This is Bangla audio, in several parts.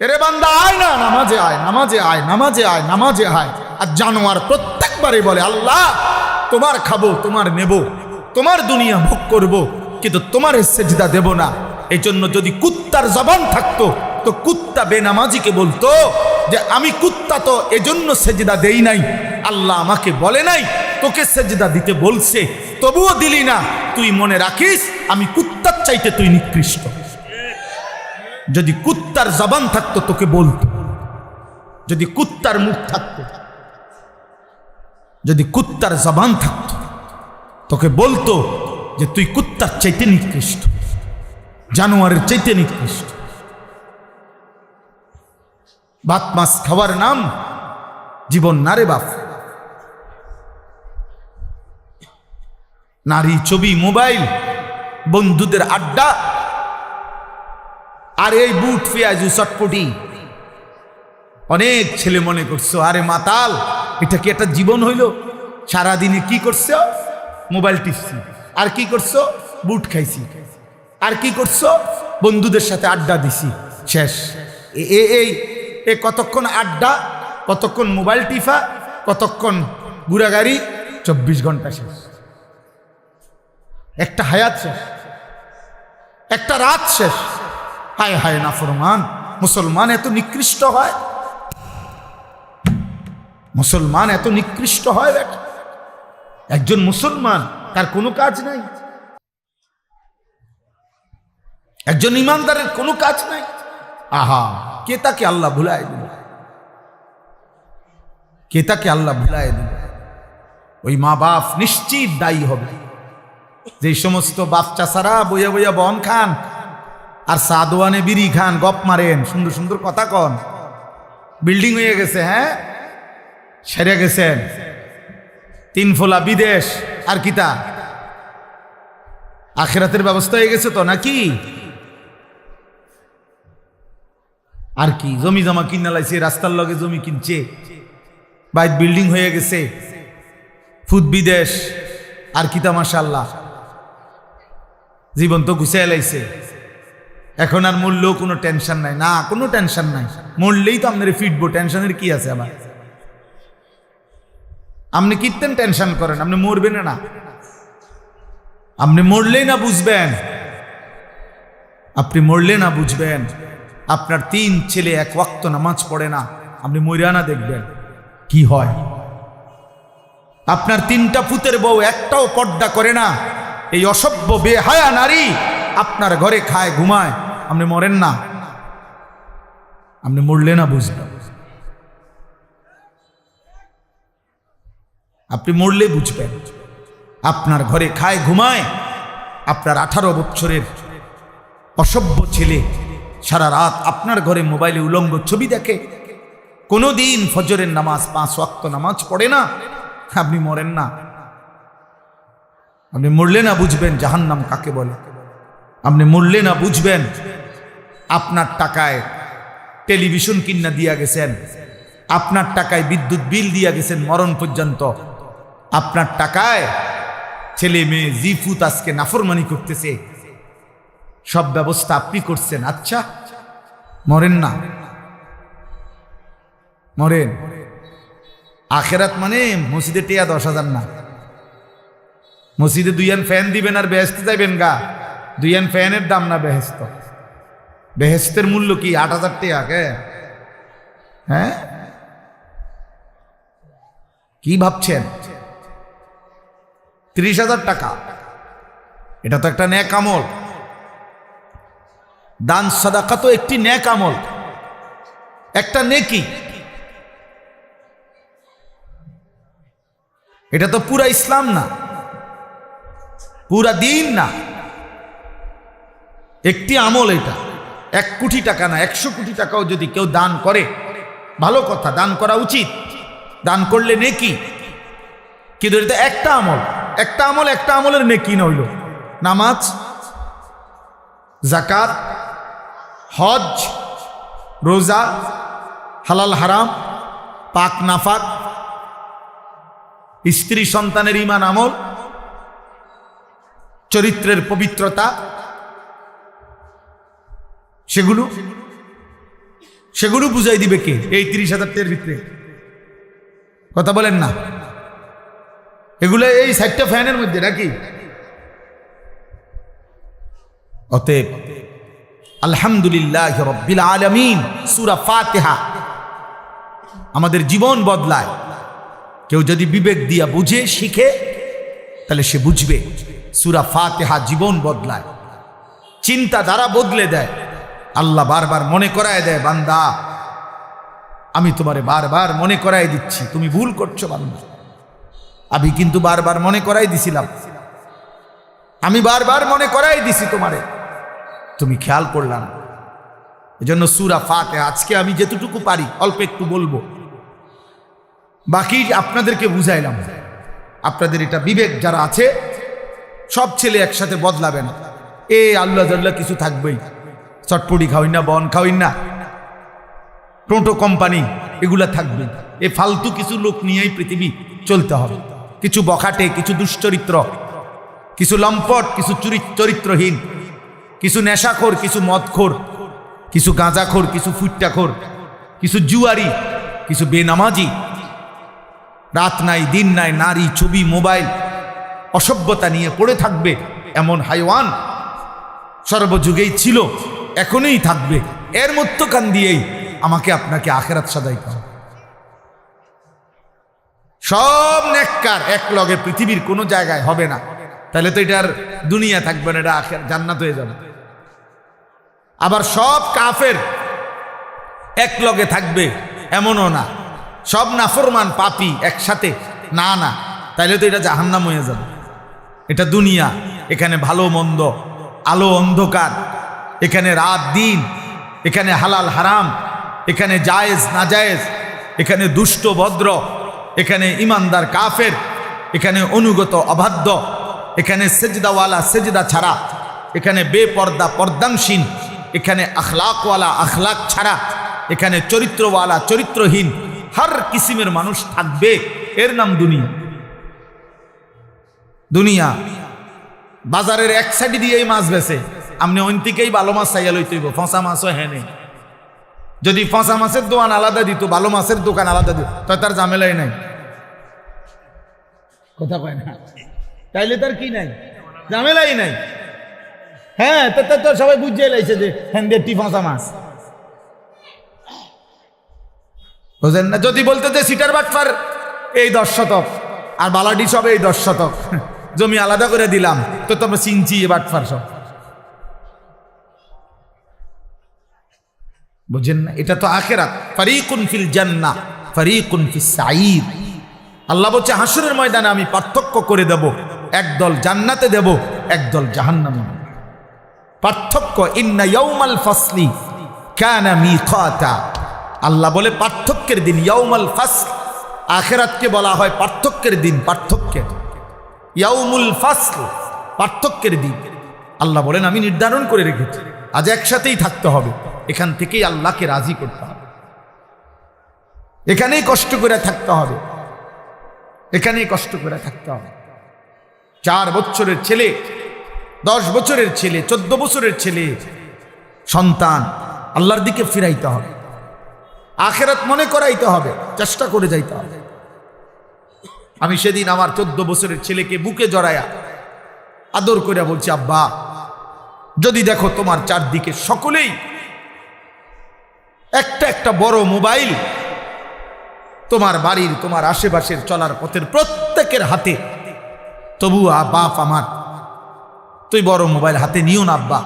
এরে বান্দা আয় না, নামাজে আয়, নামাজে আয়, নামাজে আয়, নামাজে আয়। আর জানোয়ার প্রত্যেকবারই বলে আল্লাহ তোমার খাবো, তোমার নেব, তোমার দুনিয়া ভোগ করব, কিন্তু তোমার সেজদা দেব না। এই জন্য যদি কুত্তার জবান থাকতো তো কুত্তা বেনামাজিকে বলতো যে আমি কুত্তা তো এজন্য সেজদা দেই নাই, আল্লাহ আমাকে বলে নাই তোকে সেজদা দিতে বলছে, তবুও দিলি না। তুই মনে রাখিস আমি কুত্তার চাইতে তুই নিকৃষ্ট। যদি কুত্তার জবান থাকতো তোকে বলতো, যদি কুত্তার মুখ থাকতো, যদি কুত্তার জবান থাকতো তোকে বলতো যে তুই কুত্তার চাইতে নিকৃষ্ট, জানোয়ারের চাইতে নিকৃষ্ট। ভাত মাছ খাওয়ার নাম জীবন না রে বাপ। নারী, ছবি, মোবাইল, বন্ধুদের আড্ডা, আর এই বুট পেঁয়াজু চটপটি। অনেক ছেলে মনে করছো আরে মাতাল, এটা কি একটা জীবন হইল? সারাদিনে কি করছো? মোবাইল টিপছি। আর কি করছো? বুট খাইছি। আর কি করছো? বন্ধুদের সাথে আড্ডা দিছি। শেষ। এই কতক্ষণ আড্ডা, কতক্ষণ মোবাইল টিফা, কতক্ষণ ঘুরাগাড়ি, 24 ঘন্টা শেষ। একটা হায়াত শেষ, একটা রাত শেষ। হায় হায় নাফরমান মুসলমান এত নিকৃষ্ট হয়, মুসলমান এত নিকৃষ্ট হয় বেটা। একজন মুসলমান তার কোনো কাজ নাই, একজন ইমানদারের কোনো কাজ নাই। আহা, কে তাকে আল্লাহ ভুলায় দিল? কে তাকে আল্লাহ ভুলায় দিল? ওই মা বাপ নিশ্চিত দায়ী হবে। যে সমস্ত বাপ চাচারা বইয়া বইয়া বন খান আর সাদওয়ানে বিড়ি খান, গপ মারেন, সুন্দর সুন্দর কথা কন, বিল্ডিং হয়ে গেছে, হ্যাঁ সেরে গেছেন, 3 ফোলা বিদেশ, আর কিতা আখিরাতের ব্যবস্থা হয়ে গেছে তো নাকি? আর কি জমি জমা কিনা লাইছে, রাস্তার লগে জমি কিনছে, বাইক বিল্ডিং হয়ে গেছে, ফুদ বিদেশ, আর কিতা মাশাআল্লাহ জীবন তো গুছিয়ে লাইছে। এখন আর মরলেও কোনো টেনশন নাই, না কোনো টেনশন নাই, মরলেই তো আপনার ফিটবো, টেনশনের কি আছে? আবার আপনি কীর্তেন টেনশন করেন, আপনি মরবেন না, আপনি মরলেই না বুঝবেন, আপনি মরলে না বুঝবেন। আপনার 3 ছেলে 1 ওয়াক্ত নামাজ পড়ে না, আপনি মরিয়ানা দেখবেন কি হয়। আপনার 3টা পুতের বউ একটাও পর্দা করে না, এই অসভ্য বেহায়া নারী আপনার ঘরে খায় ঘুমায়, আপনি মরেন না, আপনি মরলে না বুঝবেন, আপনি মরলে বুঝবেন। আপনার ঘরে খায় ঘুমায়, আপনার 18 বছরের অসভ্য ছেলে সারা রাত আপনার ঘরে মোবাইলে উলঙ্গ ছবি দেখে, কোনোদিন ফজরের নামাজ 5 ওয়াক্ত নামাজ পড়ে না, আপনি মরেন না, আপনি মরলে না বুঝবেন জাহান্নাম কাকে বলে, আপনি মরলে না বুঝবেন। আপনার টাকায় টেলিভিশন কিনা দিয়া গেছেন, আপনার টাকায় বিদ্যুৎ বিল দিয়া গেছেন মরণ পর্যন্ত, আপনার টাকায় ছেলে মেয়ে জিফুত আজকে নাফরমানি করতেছে, সব ব্যবস্থা আপনি করছেন। আচ্ছা মরেন না, মরেন। আখেরাত মানে মসজিদে টিয়া 10,000 না, মসজিদে 2 আন ফ্যান দিবেন আর বেহেস্তে যাইবেন গা, 2 আন ফ্যানের দাম না বেহেস্ত। বেহেস্তের মূল্য কি 8,000 টাকা? কে হ্যাঁ কি ভাবছেন? 30,000 টাকা, এটা তো একটা নেক আমল। দান সাদাকা তো একটি নেক আমল, একটা নেকি, এটা তো পুরা ইসলাম না, পুরা দিন না, একটি আমল। এটা 1 কোটি টাকা না, 100 কোটি টাকাও যদি কেউ দান করে ভালো কথা, দান করা উচিত, দান করলে নেকি, কিন্তু এটা একটা আমল, একটা আমল, একটা আমলের নেকি না হইল নামাজ, যাকাত, হজ, রোজা, হালাল হারাম, পাক নাফাক, স্ত্রী সন্তানের ঈমান আমল, চরিত্রের পবিত্রতা, সেগুলো সেগুলো বুঝাই দিবে কে এই 30,000 টাকার ভিতরে? কথা বলেন না। এগুলো এই 60টা ফ্যানের মধ্যে নাকি? অতএব আলহামদুলিল্লাহ রাব্বিল আলামিন সূরা ফাতিহা আমাদের জীবন বদলায়। কেউ যদি বিবেক দিয়া বুঝে শিখে তাহলে সে বুঝবে সূরা ফাতিহা জীবন বদলায়, চিন্তাধারা বদলে দেয়। আল্লাহ বারবার মনে করায় দেয়, বান্দা আমি তোমারে বারবার মনে করাই দিচ্ছি, তুমি ভুল করছো বান্দা। আমি কিন্তু বারবার মনে করাই দিছিলাম, আমি বারবার মনে করাই দিছি তোমারে, তুমি খেয়াল করলা না। এজন্য সূরা ফাতিহা আজকে আমি যেতটুকু পারি অল্প একটু বলবো, বাকি আপনাদেরকে বুঝাইলাম। আপনাদের এটা বিবেক যারা আছে, সব ছেলে একসাথে বদলাবে না। আল্লাহ জাল্লাহ কিছু থাকবেই, চটপটি খাওয়াই না, বন খাওয়াই না, টোটো কোম্পানি এগুলা থাকবে। ফালতু কিছু লোক নিয়েই পৃথিবী চলতে হবে। কিছু বখাটে, কিছু দুশ্চরিত্র, কিছু লম্পট, কিছু চরিত্রহীন, কিছু নেশাখোর, কিছু মদখোর, কিছু গাঁজাখোর, কিছু ফুট্টাখোর, কিছু জুয়ারি, কিছু বেনামাজি, রাত নাই দিন নাই, নারী, ছবি, মোবাইল, অসভ্যতা নিয়ে পড়ে থাকবে এমন হাইওয়ান সর্বযুগেই ছিল, এখনই থাকবে। এর মধ্যখান দিয়েই আমাকে আপনাকে আখেরাত সাজাইতে হবে। সব নেককার এক লগে পৃথিবীর কোনো জায়গায় হবে না, তাহলে তো এটার দুনিয়া থাকবে না, এটা আখের জান্নাত হয়ে যাবে। আবার সব কাফের এক লগে থাকবে এমনও না, সব নাফরমান পাপী একসাথে, না না, তাইলে তো এটা জাহান্নাম হয়ে যাবে। এটা দুনিয়া, এখানে ভালো মন্দ, আলো অন্ধকার, এখানে রাত দিন, এখানে হালাল হারাম, এখানে জায়েজ নাজায়েজ, এখানে দুষ্ট ভদ্র, এখানে ইমানদার কাফের, এখানে অনুগত অবাধ্য, এখানে সেজদাওয়ালা সেজদা ছাড়া, এখানে বেপর্দা পর্দাংশীন, এখানে আখলাকওয়ালা আখলাক ছাড়া, এখানে চরিত্রওয়ালা চরিত্রহীন, হর কিসিমের মানুষ থাকবে। এর নাম দুনিয়া। দুনিয়া বাজারের এক সাইড দিয়েই মাছ বেছে, আপনি অন্তিকেই ভালো মাছ চাইয়া লইতে হইব, ফসা মাছও হেনে। যদি ফসা মাছের দোকান আলাদা দিত, ভালো মাছের দোকান আলাদা দিত, তো তার ঝামেলাই নাই। কথা কয় না, তাইলে তার কি নাই, ঝামেলাই নাই। হ্যাঁ, তো সবাই বুঝিয়ে লাইছে যে হ্যান্ডেরটি ফসা মাছ, বুঝেন না? যদি বলতে যে সিটার বাটফার এই 10 শতক আর বালাডি সব এই 10 শতক জমি আলাদা করে দিলাম, তো তোমরা চিনছি বাটফার সব, বুঝেন না? এটা তো আখিরাত। ফারিকুন ফিল জান্নাহ ফারিকুন ফিস সাঈর। আল্লাহ বলছে হাসরের ময়দানে আমি পার্থক্য করে দেব, একদল জান্নাতে দেব, একদল জাহান্নামে। পার্থক্য, ইন্না ইয়াউমাল ফাসলি কানা মিকাতা। আল্লাহ বলে পার্থক্যের দিন, ইয়াউমাল ফাসল। আখিরাতকে বলা হয় পার্থক্যের দিন, পার্থক্যের, ইয়াউমুল ফাসল, পার্থক্যের দিন। আল্লাহ বলেন আমি নির্ধারণ করে রেখেছি, আজ একসাথেই থাকতে হবে। এখান থেকেই আল্লাহকে রাজি করতে হবে, এখানেই কষ্ট করে থাকতে হবে, এখানেই কষ্ট করে থাকতে হবে। 4 বছরের ছেলে, 10 বছরের ছেলে, 14 বছরের ছেলে সন্তান আল্লাহর দিকে ফিরাইতে হবে, আখিরাত মনে করাইতে হবে, চেষ্টা করে যাইতে হবে। আমি সেদিন আমার 14 বছরের ছেলেকে বুকে জড়ায়া আদর করে বলছি, আব্বা যদি দেখো তোমার চারদিকে সকলেই একটা একটা বড় মোবাইল, তোমার বাড়ির, তোমার আশেপাশের চলার পথের প্রত্যেকের হাতে, তবু বাপ আমার তুই বড় মোবাইল হাতে নিও না আব্বা,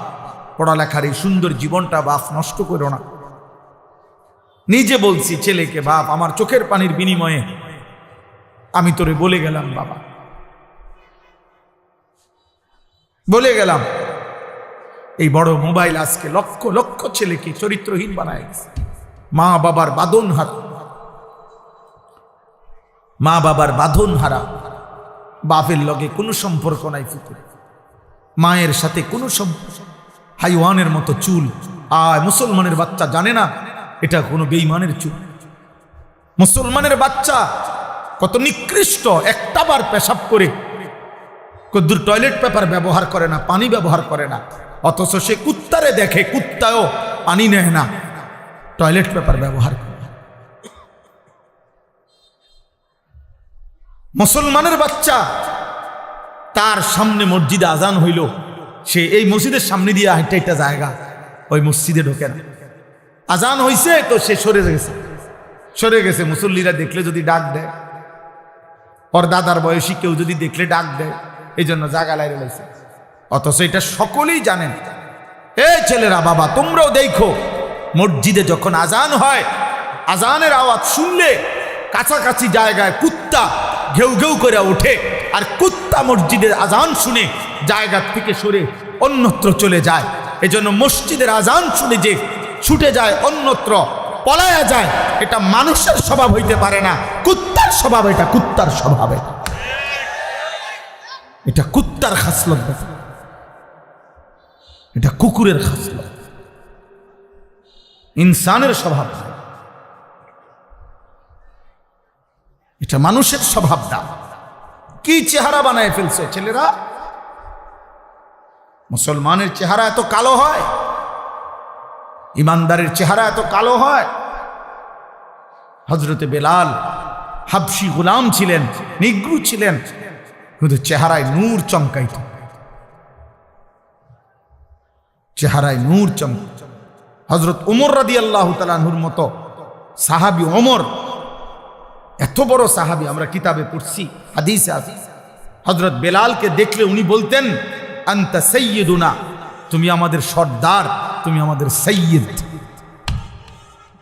পড়ালেখার এই সুন্দর জীবনটা বাপ নষ্ট করো না। নিজে বলছি ছেলেকে, বাপ আমার চোখের পানির বিনিময়ে আমি তোরে বলে গেলাম, বাবা বলে গেলাম, এই বড় মোবাইল আজকে লক্ষ লক্ষ ছেলেকে চরিত্রহীন বানায় গেছে। মা বাবার বাঁধন হারা, মা বাবার বাঁধন হারা, বাপের লগে কোনো সম্পর্ক নাই, ফুকুর মায়ের সাথে কোনো সম্পর্ক, হাইওয়ানের মতো চুল। মুসলমানের বাচ্চা জানে না এটা কোনো বেঈমানের চুল। মুসলমানের বাচ্চা কত নিকৃষ্ট, একটাবার পেশাব করে কদ্দুর টয়লেট পেপার ব্যবহার করে না, পানি ব্যবহার করে না, অথচ সে কুত্তারে দেখে, কুত্তাও পানি নেয় না, টয়লেট পেপার ব্যবহার করে। মুসলমানের বাচ্চা, তার সামনে মসজিদে আজান হইল, সে এই মসজিদের সামনে দিয়ে একটা জায়গা, ওই মসজিদে ঢোকে না। আজান হইছে তো সে সরে গেছে। মুসল্লিরা দেখলে যদি ডাক দেয়, ওর দাদার বয়সী কেউ যদি দেখলে ডাক দেয়, এই জন্য জায়গা লাইরে লাইছে। অথচ এটা সকলেই জানেন। এই ছেলেরা, বাবা, তোমরাও দেখো, মসজিদে যখন আজান হয়, আজানের আওয়াজ শুনলে কাছাকাছি জায়গায় কুত্তা ঘেউ ঘেউ করে ওঠে, আর কুত্তা মসজিদের আজান শুনে জায়গা থেকে সরে অন্যত্র চলে যায়। এজন্য মসজিদের আজান শুনে যে ছুটে যায়, অন্যত্র পলায়া যায়, এটা মানুষের স্বভাব হইতে পারে না, কুত্তার স্বভাব। এটা কুত্তার স্বভাব, এটা কুত্তার খাসলত, এটা কুকুরের খাসলত, ইনসানের স্বভাব, এটা মানুষের স্বভাব না। কি চেহারা বানায় ফেলছে ছেলেরা! মুসলমানের চেহারা এত কালো হয়, ইমানদারের চেহারা এত কালো হয়। হযরতে বেলাল হাবশি গোলাম ছিলেন, নিগ্রু ছিলেন, কিন্তু চেহারায় নূর চমকাইত, চেহারায় নূর চমকাইত। হযরত ওমর রাদিয়াল্লাহু তাআলা আনহুর মতো সাহাবী ওমর, এত বড় সাহাবী, আমরা কিতাবে পড়ছি, হাদিসে আছে, হযরত বেলালকে দেখলে উনি বলতেন, আনতা সাইয়্যিদুনা, তুমি আমাদের সর্দার, তুমি আমাদের সাইয়্যিদ।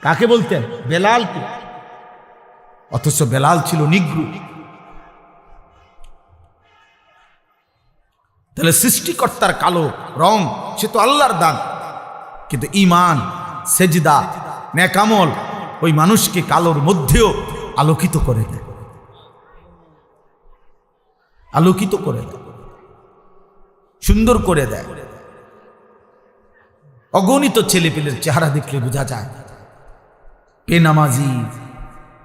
কাকে বলতেন? বেলালকে। অথচ বেলাল ছিল নিগ্রু। তাহলে সৃষ্টিকর্তার কালো রং, সে তো আল্লাহর দান, কিন্তু ঈমান, সেজদা, নেক আমল ওই মানুষকে কালোর মধ্যেও আলোকিত করে দেয়, আলোকিত করে দেয়, সুন্দর করে দেয়। অগণিত ছেলে পেলের চেহারা দেখলে বোঝা যায়, বেনামাজি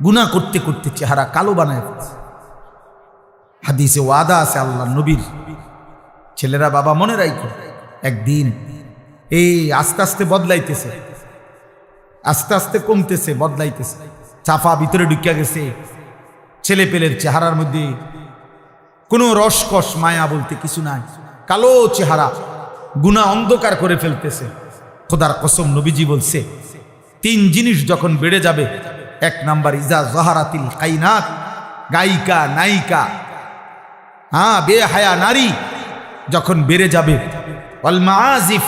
গুনাহ করতে করতে চেহারা কালো বানায় ফেলছে। হাদিসে ওয়াদা আছে আল্লাহ নবীর, ছেলেরা, বাবা, মনে রাখো, একদিন এই আস্তে আস্তে বদলাইতেছে, আস্তে আস্তে কমতেছে, বদলাইতেছে, চাফা ভিতরে ঢুকিয়া গেছে। ছেলে পেলের চেহারার মধ্যে কোনো রসকস মায়া বলতে কিছু নাই, কালো চেহারা, গুনাহ অন্ধকার করে ফেলতেছে। খোদার কসম, নবীজি বলছে, তিন জিনিস যখন বেড়ে যাবে, এক নাম্বার, ইজা যাহারাতিল কাইনাত, গায়িকা, নায়িকা, বেহায়া নারী যখন বেড়ে যাবে, ওয়াল মাআজিফ,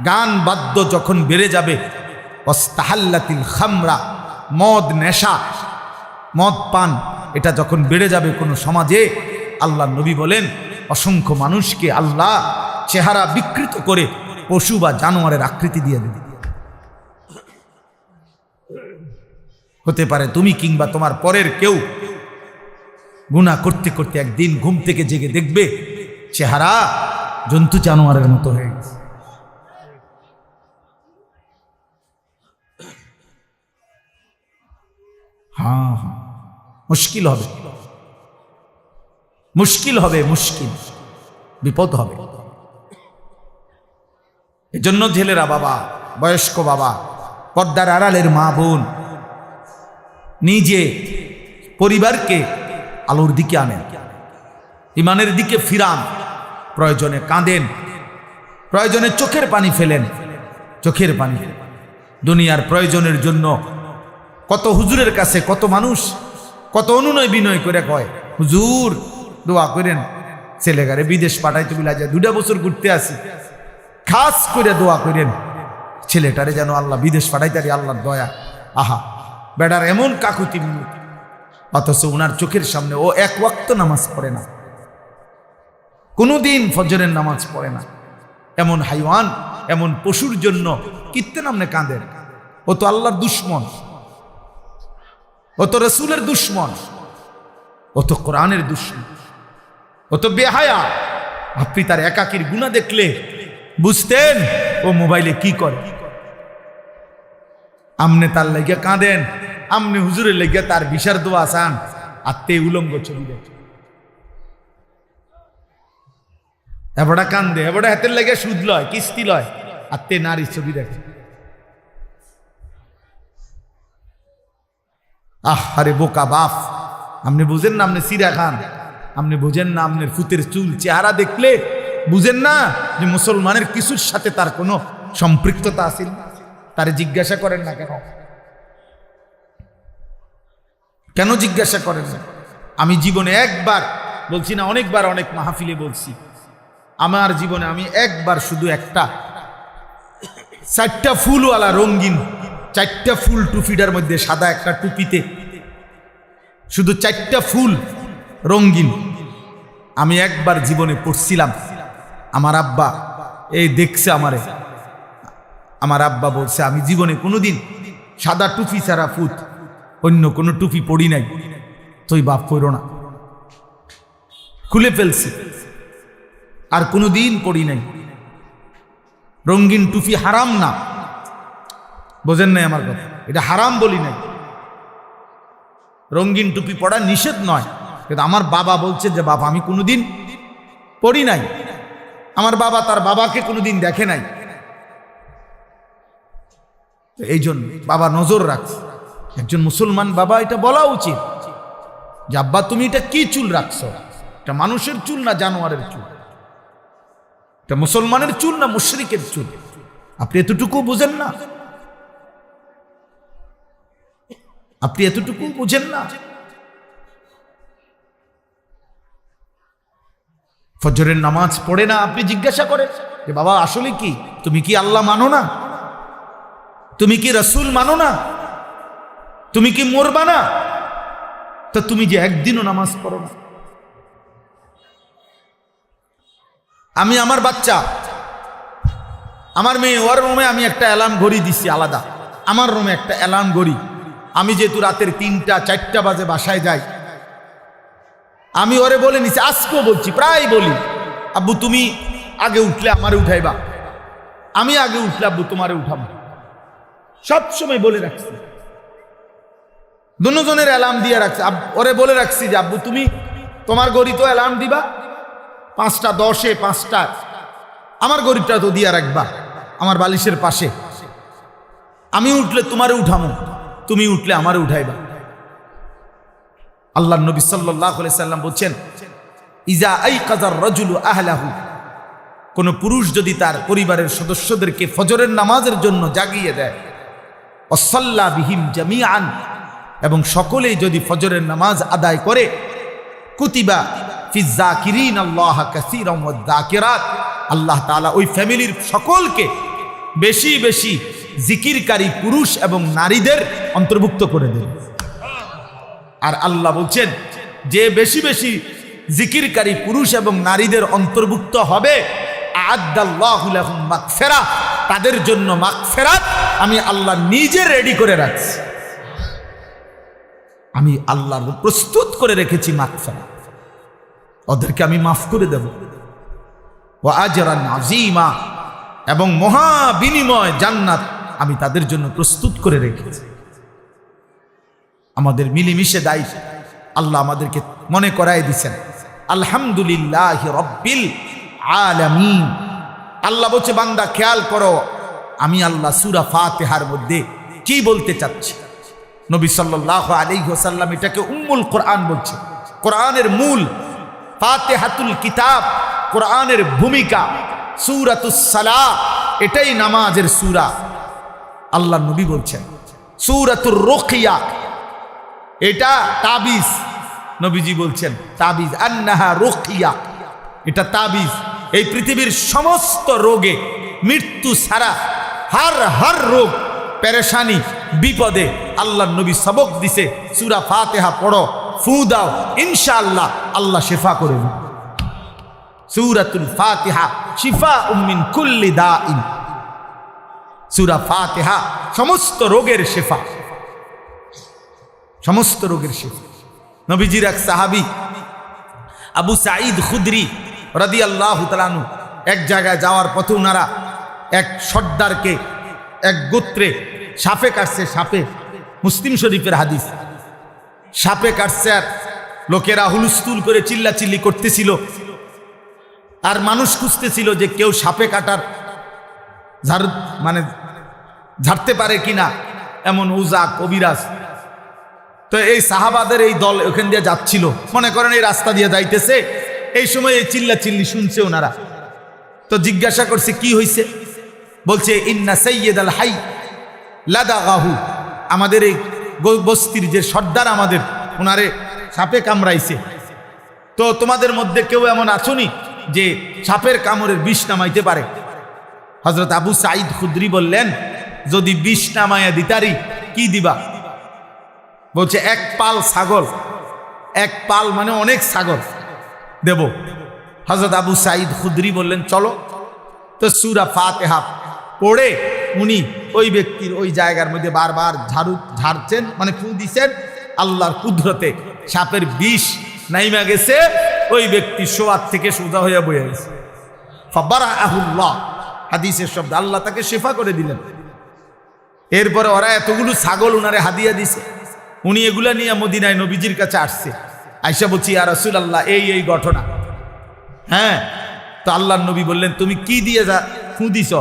গান বাদ্য যখন বেড়ে যাবে, ওয়াস্তাহাল্লাতিল খামরা, মদ নেশা, মদ পান, এটা যখন বেড়ে যাবে কোনো সমাজে, আল্লাহ নবী বলেন, অসংখ্য মানুষকে আল্লাহ চেহারা বিকৃত করে পশু বা জানোয়ারের আকৃতি দিয়ে দেবে। হতে পারে তুমি কিংবা তোমার পরের কেউ গুনাহ করতে করতে একদিন ঘুম থেকে জেগে দেখবে চেহারা জন্তু জানোয়ারের মতো হয়ে গেছে। হ্যাঁ, মুশকিল হবে, মুশকিল হবে, মুশকিল, বিপদ হবে। এজন্য ছেলেরা, বাবা, বয়স্ক বাবা, পর্দার আড়ালের মা বোন, নিজে পরিবারকে আলোর দিকে আনেন, ইমানের দিকে ফিরান, প্রয়োজনে কাঁদেন, প্রয়োজনে চোখের পানি ফেলেন, চোখের পানি। দুনিয়ার প্রয়োজনের জন্য কত হুজুরের কাছে কত মানুষ কত অনুনয় বিনয় করে কয়, হুজুর দোয়া করেন, ছেলেগারে বিদেশ পাঠাইতে বিলা যায়, 2 বছর ঘুরতে আসি, খাস করে দোয়া করেন ছেলেটারে যেন আল্লাহ বিদেশ পাঠাইতারি, আল্লাহর দয়া। আহা, বেটার এমন কাকুতি মিনতি, অথচ ওনার চোখের সামনে ও এক ওয়াক্ত নামাজ পড়ে না, কোনোদিন ফজরের নামাজ পড়ে না। এমন হাইওয়ান, এমন পশুর জন্য কিত্তে নামনে কাঁদেন? ও তো আল্লাহর দুশ্মন, ও তো রসুলের দুশ্মন, ও তো কোরআনের দুশ্মন, ও তো বেহায়া। আপনি তার একাকির গুনাহ দেখলে বুঝতেন ও মোবাইলে কি করে। আমনে তার লেগে কাঁদেন, আমনে হুজুরের লেগে তার বিশার দোয়া চান, আর তে উলঙ্গ ছবি দেখে এবড়া কান্দে, এবড়া হাতের লেগে সুদ লয়, কিস্তি লয়, আর তে নারী ছবি দেখে। আরে বোকা বাপ, আপনি বুঝেন না আপনি সিরা খান, আপনি বুঝেন না আপনার ফুতের চুল চেহারা দেখলে বুঝেন না যে মুসলমানের কিছুর সাথে তার কোনো সম্পৃক্ততা আছে? তারে জিজ্ঞাসা করেন না কেন? কেন জিজ্ঞাসা করেন না? আমি জীবনে একবার বলছি না, অনেকবার অনেক মাহফিলে বলছি, আমার জীবনে আমি একবার শুধু একটা 4টা ফুলওয়ালা রঙিন 4টা ফুল টুপিটার মধ্যে সাদা একটা টুপিতে শুধু 4টা ফুল রঙিন আমি একবার জীবনে পড়ছিলাম। আমার আব্বা এই দেখছে আমারে, আমার আব্বা বলছে আমি জীবনে কোনোদিন সাদা টুপি ছাড়া ফুট অন্য কোনো টুপি পড়ি নাই, তুই বাপ পড়ো না, খুলে ফেলছি, আর কোনোদিন পড়ি নাই। রঙিন টুপি হারাম না, বোঝেন নাই আমার কথা, এটা হারাম বলি নাই, রঙিন টুপি পড়া নিষেধ নয়, কিন্তু আমার বাবা বলছে যে বাবা আমি কোনোদিন পড়ি নাই, আমার বাবা তার বাবাকে কোনোদিন দেখে নাই, এই জন্য বাবা নজর রাখছে। একজন মুসলমান বাবা এটা বলা উচিত যে আব্বা তুমি এটা কি চুল রাখছো, এটা মানুষের চুল না জানোয়ারের চুল, এটা মুসলমানের চুল না মুশরিকের চুল, আপনি এতটুকু বুঝেন না? আপনি এতটুকু বুঝেন না? ফজরের নামাজ পড়ে না, আপনি জিজ্ঞাসা করেন যে বাবা আসলে কি, তুমি কি আল্লাহ মানো না? তুমি কি রাসূল মানো না? তুমি কি মরবা না? তা তুমি যে একদিনও নামাজ পড়ো না। আমি আমার বাচ্চা, আমার মেয়ে, ওর রুমে আমি একটা অ্যালার্ম ঘড়ি দিছি আলাদা, আমার রুমে একটা অ্যালার্ম ঘড়ি। আমি যেহেতু রাতের 3টা 4টা বাজে বাসায় যাই, আমি ওরে বলে নিছি, আজকেও বলছি, প্রায় বলি আব্বু তুমি আগে উঠলে আমারে উঠাইবা, আমি আগে উঠলে আব্বু তোমারে উঠাবো, সবসময় বলে রাখছি। দুজনের অ্যালার্ম দিয়ে রাখছি, ওরে বলে রাখছি যে আব্বু তুমি তোমার ঘড়ি তো অ্যালার্ম দিবা 5টা 10-এ 5টা, আমার ঘড়িটা তো দিয়া রাখবা আমার বালিশের পাশে, আমি উঠলে তোমারে উঠামো, তুমি উঠলে আমারে উঠাইবা। আল্লাহ নবী সাল্লাল্লাহু আলাইহি সাল্লাম বলছেন ইজা আইকাযার রাজুলু আহলাহু, কোন পুরুষ যদি তার পরিবারের সদস্যদেরকে ফজরের নামাজের জন্য জাগিয়ে দেয়, ওয়াসাল্লা বিহিম জামিআন, এবং সকলেই যদি ফজরের নামাজ আদায় করে, কুতিবা ফিজ যাকিরিন আল্লাহ কাসীরান ওয়াজ যাকিরাত, আল্লাহ তাআলা ওই ফ্যামিলির সকলকে বেশি বেশি জিকিরকারী পুরুষ এবং নারীদের অন্তর্ভুক্ত করে দেন। আর আল্লাহ বলছেন যে বেশি বেশি জিকিরকারী পুরুষ এবং নারীদের অন্তর্ভুক্ত হবে, আ'আদ্দাল্লাহু লাহুম মাগফিরাহ, তাদের জন্য মাগফিরাত আমি আল্লাহ নিজে রেডি করে রাখছি, আমি আল্লাহ প্রস্তুত করে রেখেছি মাগফিরাত, ওদেরকে আমি মাফ করে দেব। ওয়া আজরান আযীমা, এবং মহা বিনিময় জান্নাত আমি তাদের জন্য প্রস্তুত করে রেখেছি। আমাদের মিলেমিশে দায়িত্ব আল্লাহ আমাদেরকে মনে করাই দিচ্ছেন আলহামদুলিল্লাহি রাব্বিল আলামিন। আল্লাহ বলছে বান্দা খেয়াল করো আমি আল্লাহ সূরা ফাতিহার মধ্যে কি বলতে চাচ্ছি। নবী সাল্লাল্লাহু আলাইহি ওয়াসাল্লাম এটাকে উম্মুল কোরআন বলছে, কোরআনের মূল, ফাতিহাতুল কিতাব, কোরআনের ভূমিকা, সূরাতুস সালাহ এটাই নামাজের সূরা। আল্লাহ নবী বলছেন সূরাতুর রুকিয়া এটা তাবিজ, নবীজি বলছেন তাবিজ, আন্নাহা রুকিয়া এটা তাবিজ। এই পৃথিবীর সমস্ত রোগে মৃত্যু ছাড়া হার রোগ পেরেশানি বিপদে আল্লাহ নবী সবক দিছে সূরা ফাতিহা পড়ো, ফু দাও, ইনশাআল্লাহ আল্লাহ শিফা করে দেবে। সূরাতুল ফাতিহা শিফাউম মিন কুল্লি দাইন, সূরা ফাতিহা সমস্ত রোগের শিফা, সমস্ত রোগের শিফা। নবীজির এক সাহাবী আবু সাঈদ খুদরি রাদিয়াল্লাহু তাআলা আনহু এক জায়গায় যাওয়ার পথে ওনারা এক সর্দারকে, এক গোত্রে সাপে কাটছে, সাপে, মুসলিম শরীফের হাদিস, সাপে কাটছে আর লোকেরা হুলস্থুল করে চিল্লাচিল্লি করতেছিল আর মানুষ খুঁজতেছিল যে কেউ সাপে কাটার ঝাড়তে পারে কিনা, এমন উজা কবিরাজ। তো এই সাহাবাদের এই দল ওখান দিয়ে যাচ্ছিল, মনে করেন এই রাস্তা দিয়ে যাইতেছে, এই সময় এই চিল্লা চিল্লি শুনছে ওনারা। তো জিজ্ঞাসা করছে কি হয়েছে, বলছে ইন্না সাইয়্যিদ আল হাই লাদাগাহু, আমাদের এই বস্তির যে সর্দার আমাদের, ওনারে সাপে কামড়াইছে। তো তোমাদের মধ্যে কেউ এমন আছোনি যে সাপের কামড়ের বিষ নামাইতে পারে? হযরত আবু সাঈদ খুদরি বললেন, যদি বিষ নামাইয়া দিতারি কি দিবা? বলছে এক পাল ছাগল, এক পাল মানে অনেক ছাগল দেব। হযরত আবু সাঈদ খুদরি বললেন চলো। তো সূরা ফাতিহা পড়ে উনি ওই ব্যক্তির ওই জায়গার মধ্যে বারবার ঝাড়ছেন, মানে ফু দিছেন। আল্লাহর কুদরতে সাপের বিষ নাইমা গেছে, ওই ব্যক্তি শোয়ার থেকে সোজা হইয়া বইয়া গেছে। ফাবারাহুল্লাহ, হাদিসের শব্দ, আল্লাহ তাকে শিফা করে দিলেন। এরপরে ওরা এতগুলো ছাগল উনারে হাদিয়া দিছে, উনি এগুলা নিয়ে মদিনায় নবীজির কাছে আসছে। আয়েশা বলছি ইয়া রাসূলুল্লাহ এই ঘটনা। হ্যাঁ, তো আল্লাহর নবী বললেন তুমি কি দিয়ে ফু দিছ?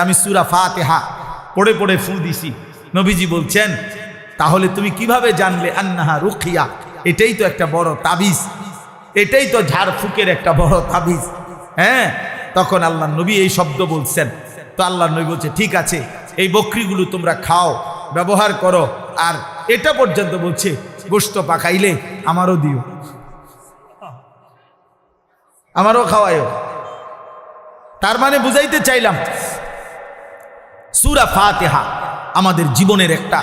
আমি সূরা ফাতিহা পড়ে পড়ে ফু দিছি। নবীজি বলছেন তাহলে তুমি কিভাবে জানলে আন্নাহা রুকিয়া? এটাই তো একটা বড় তাবিজ, এটাই তো ঝাড়ফুকের একটা বড় তাবিজ। হ্যাঁ, তখন আল্লাহর নবী এই শব্দ বলছেন। তো আল্লাহর নবী বলছে ঠিক আছে, এই বকরিগুলো তোমরা খাও, ব্যবহার করো, আর এটা পর্যন্ত বলছে গোশত পাকাইলে আমারও দিও, আমারও খাওয়ায়ও। তার মানে বুঝাইতে চাইলাম সূরা ফাতিহা আমাদের জীবনের একটা